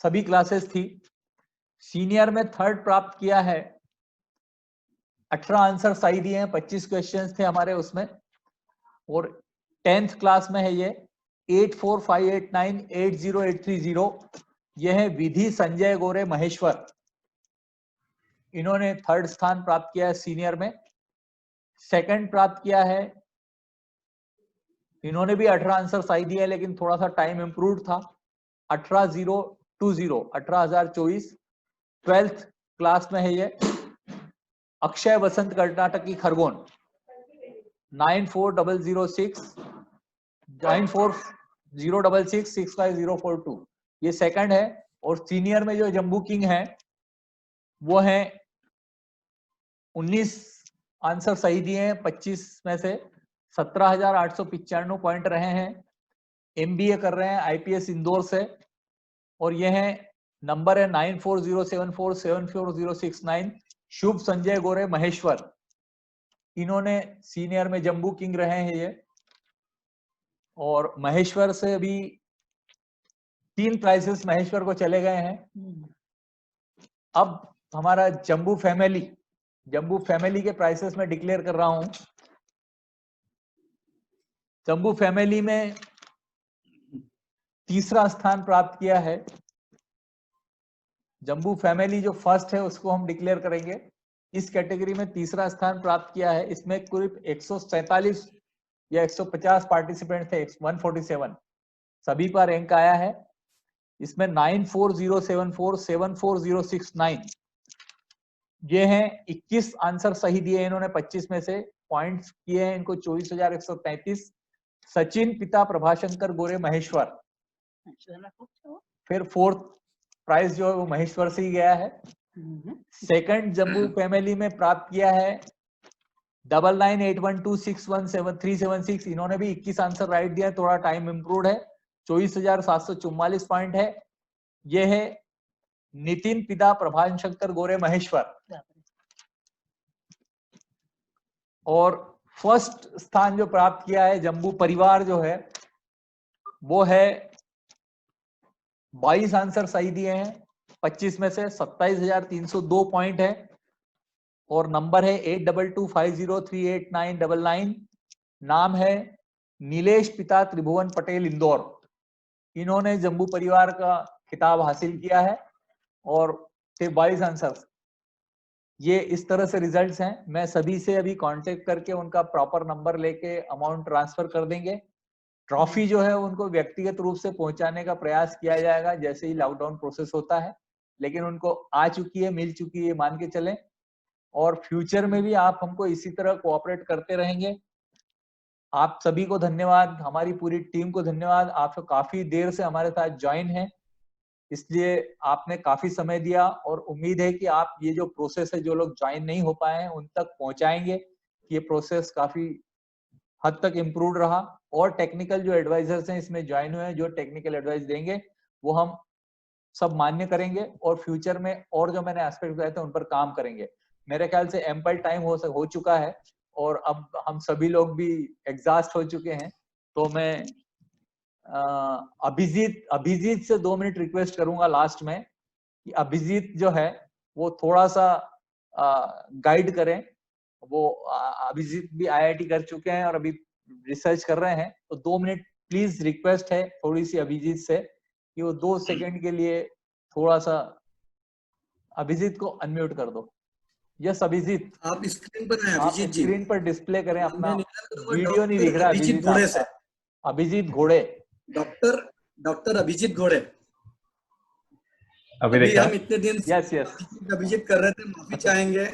सभी क्लासेस थी। सीनियर में 3rd प्राप्त किया है, 18 आंसर सही दिए हैं, 25 क्वेश्चंस थे हमारे उसमें। और 10th क्लास में है ये 8458980830। ये है विधि संजय गोरे महेश्वर, इन्होंने 3rd स्थान प्राप्त किया है सीनियर में। 2nd प्राप्त किया है, इन्होंने भी 18 आंसर सही दिया है, लेकिन थोड़ा सा टाइम इम्प्रूव था। 18,024। 12th क्लास में है ये अक्षय वसंत कर्नाटकी खरगोन, 9406665042, ये 2nd है। और सीनियर में जो जम्बू किंग है वो है 19 आंसर सही दिए हैं, 25 में से 17,895 पॉइंट रहे हैं। MBA कर रहे हैं IPS इंदौर से। और ये है नंबर है 9407474069, शुभ संजय गोरे महेश्वर, इन्होंने सीनियर में जम्बू किंग रहे हैं ये। और महेश्वर से अभी 3 प्राइजेस महेश्वर को चले गए हैं। अब हमारा जम्बू फैमिली के प्राइसेस में डिक्लेयर कर रहा हूं। जम्बू फैमिली में 3रा स्थान प्राप्त किया है। जम्बू फैमिली जो फर्स्ट है उसको हम डिक्लेयर करेंगे। इस कैटेगरी में 3रा स्थान प्राप्त किया है। इसमें करीब 147 या 150 पार्टिसिपेंट थे, 147 सभी पर रैंक आया है। इसमें 9407474069, ये हैं 21 आंसर सही दिए इन्होंने, 25 में से पॉइंट्स किए हैं इनको 24,133। सचिन पिता प्रभाशंकर गोरे महेश्वर, फिर 4th प्राइज जो है वो महेश्वर से ही गया है। 2nd जम्बू फैमिली में प्राप्त किया है 998126177376, इन्होंने भी 21 आंसर राइट दिया है, थोड़ा टाइम इम्प्रूव्ड है। 24,744 पॉइंट है। ये है नितिन पिता प्रभाशंकर गोरे महेश्वर। और फर्स्ट स्थान जो प्राप्त किया है जम्बू परिवार जो है वो है 22 आंसर सही दिए हैं, 25 में से 27,302 पॉइंट है। और नंबर है 8225038999। नाम है नीलेश पिता त्रिभुवन पटेल इंदौर, इन्होंने जम्बू परिवार का खिताब हासिल किया है और थे 22 आंसर। ये इस तरह से रिजल्ट्स हैं। मैं सभी से अभी कांटेक्ट करके उनका प्रॉपर नंबर लेके अमाउंट ट्रांसफर कर देंगे। ट्रॉफी जो है उनको व्यक्तिगत रूप से पहुंचाने का प्रयास किया जाएगा जैसे ही लॉकडाउन प्रोसेस होता है, लेकिन उनको आ चुकी है, मिल चुकी है, मान के चलें। और फ्यूचर में भी आप हमको इसी तरह कोऑपरेट करते रहेंगे। आप सभी को धन्यवाद, हमारी पूरी टीम को धन्यवाद। आप काफी देर से हमारे साथ ज्वाइन है, इसलिए आपने काफी समय दिया और उम्मीद है कि आप ये जो प्रोसेस है, जो लोग ज्वाइन नहीं हो पाए हैं उन तक पहुंचाएंगे। ये प्रोसेस काफी हद तक इम्प्रूव रहा। और टेक्निकल जो एडवाइजर्स हैं इसमें ज्वाइन हुए हैं, जो टेक्निकल एडवाइस देंगे वो हम सब मान्य करेंगे और फ्यूचर में और जो मैंने एस्पेक्ट बताए थे उन पर काम करेंगे। मेरे ख्याल से एम्पल टाइम हो चुका है और अब हम सभी लोग भी एग्जॉस्ट हो चुके हैं। तो मैं अभिजीत से 2 मिनट रिक्वेस्ट करूंगा लास्ट में कि अभिजीत जो है वो थोड़ा सा गाइड करें। वो अभिजीत भी IIT कर चुके हैं और अभी रिसर्च कर रहे हैं, तो 2 मिनट प्लीज रिक्वेस्ट है थोड़ी सी अभिजीत से कि वो 2 सेकंड के लिए थोड़ा सा अभिजीत को अनम्यूट कर दो। यस अभिजीत, आप स्क्रीन पर हैं। आप अभिजीत जी स्क्रीन पर डिस्प्ले करें अपना, वीडियो नहीं दिख रहा अभिजीत घोड़े से। अभिजीत घोड़े। डॉक्टर अभिजीत घोड़े। अभी अभी देखा हम इतने दिन से यस यस अभिजीत कर रहे थे, माफी चाहेंगे।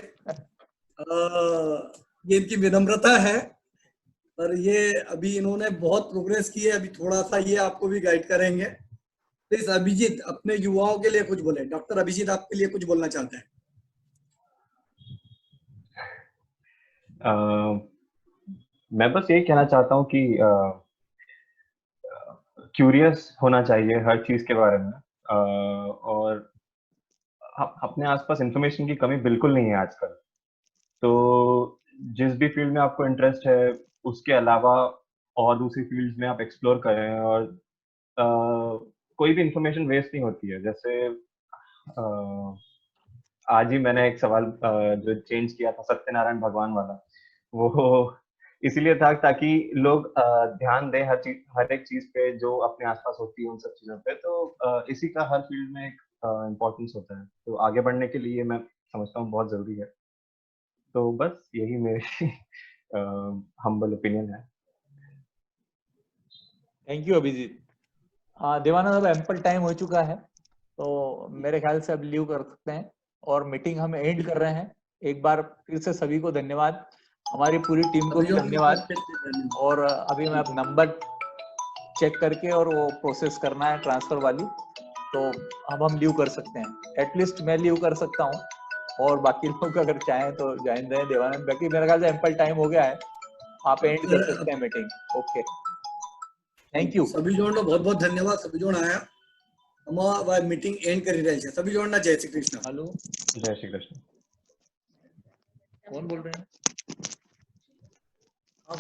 ये इनकी विनम्रता है, पर ये अभी इन्होंने बहुत प्रोग्रेस की है, अभी थोड़ा सा ये आपको भी गाइड करेंगे। प्लीज अभिजीत अपने युवाओं के लिए कुछ बोले। डॉक्टर अभिजीत आपके लिए कुछ बोलना चाहते हैं। मैं बस यही कहना चाहता हूँ कि क्यूरियस होना चाहिए हर चीज के बारे में, और अपने आसपास इंफॉर्मेशन की कमी बिल्कुल नहीं है आजकल। तो जिस भी फील्ड में आपको इंटरेस्ट है उसके अलावा और दूसरी फील्ड्स में आप एक्सप्लोर करें, और कोई भी इंफॉर्मेशन वेस्ट नहीं होती है। जैसे आज ही मैंने एक सवाल जो चेंज किया था सत्यनारायण भगवान वाला, वो इसीलिए था ताकि लोग ध्यान दें हर एक चीज पे जो अपने आसपास होती है, उन सब चीजों पे। तो इसी का हर फील्ड में एक इम्पोर्टेंस होता है, तो आगे बढ़ने के लिए मैं समझता हूँ बहुत जरूरी है। तो बस यही मेरी हम्बल ओपिनियन है। Thank you Abhijeet. देवानंद, अब एम्पल टाइम हो चुका है, तो मेरे ख्याल से अब लीव कर सकते हैं और मीटिंग हम एंड कर रहे हैं। एक बार फिर से सभी को धन्यवाद, हमारी पूरी टीम को भी धन्यवाद। और अभी मैं अब नंबर चेक करके और वो प्रोसेस करना है ट्रांसफर वाली, तो अब हम लीव कर सकते हैं। एटलीस्ट मैं लीव कर सकता हूँ, और बाकी लोग अगर चाहें तो ज्वाइन रहें। देवानंद, बाकी मेरे ख्याल से एम्पल टाइम हो गया है, आप एंड कर सकते हैं मीटिंग। ओके, थैंक यू सभी जोड़ो, बहुत बहुत धन्यवाद सभी जोड़ आया। हम मीटिंग एंड કરી રહ્યા છે। सभी जोड़ना। जय श्री कृष्ण। हेलो, जय श्री कृष्ण। कौन बोल रहे हैं? हाँ,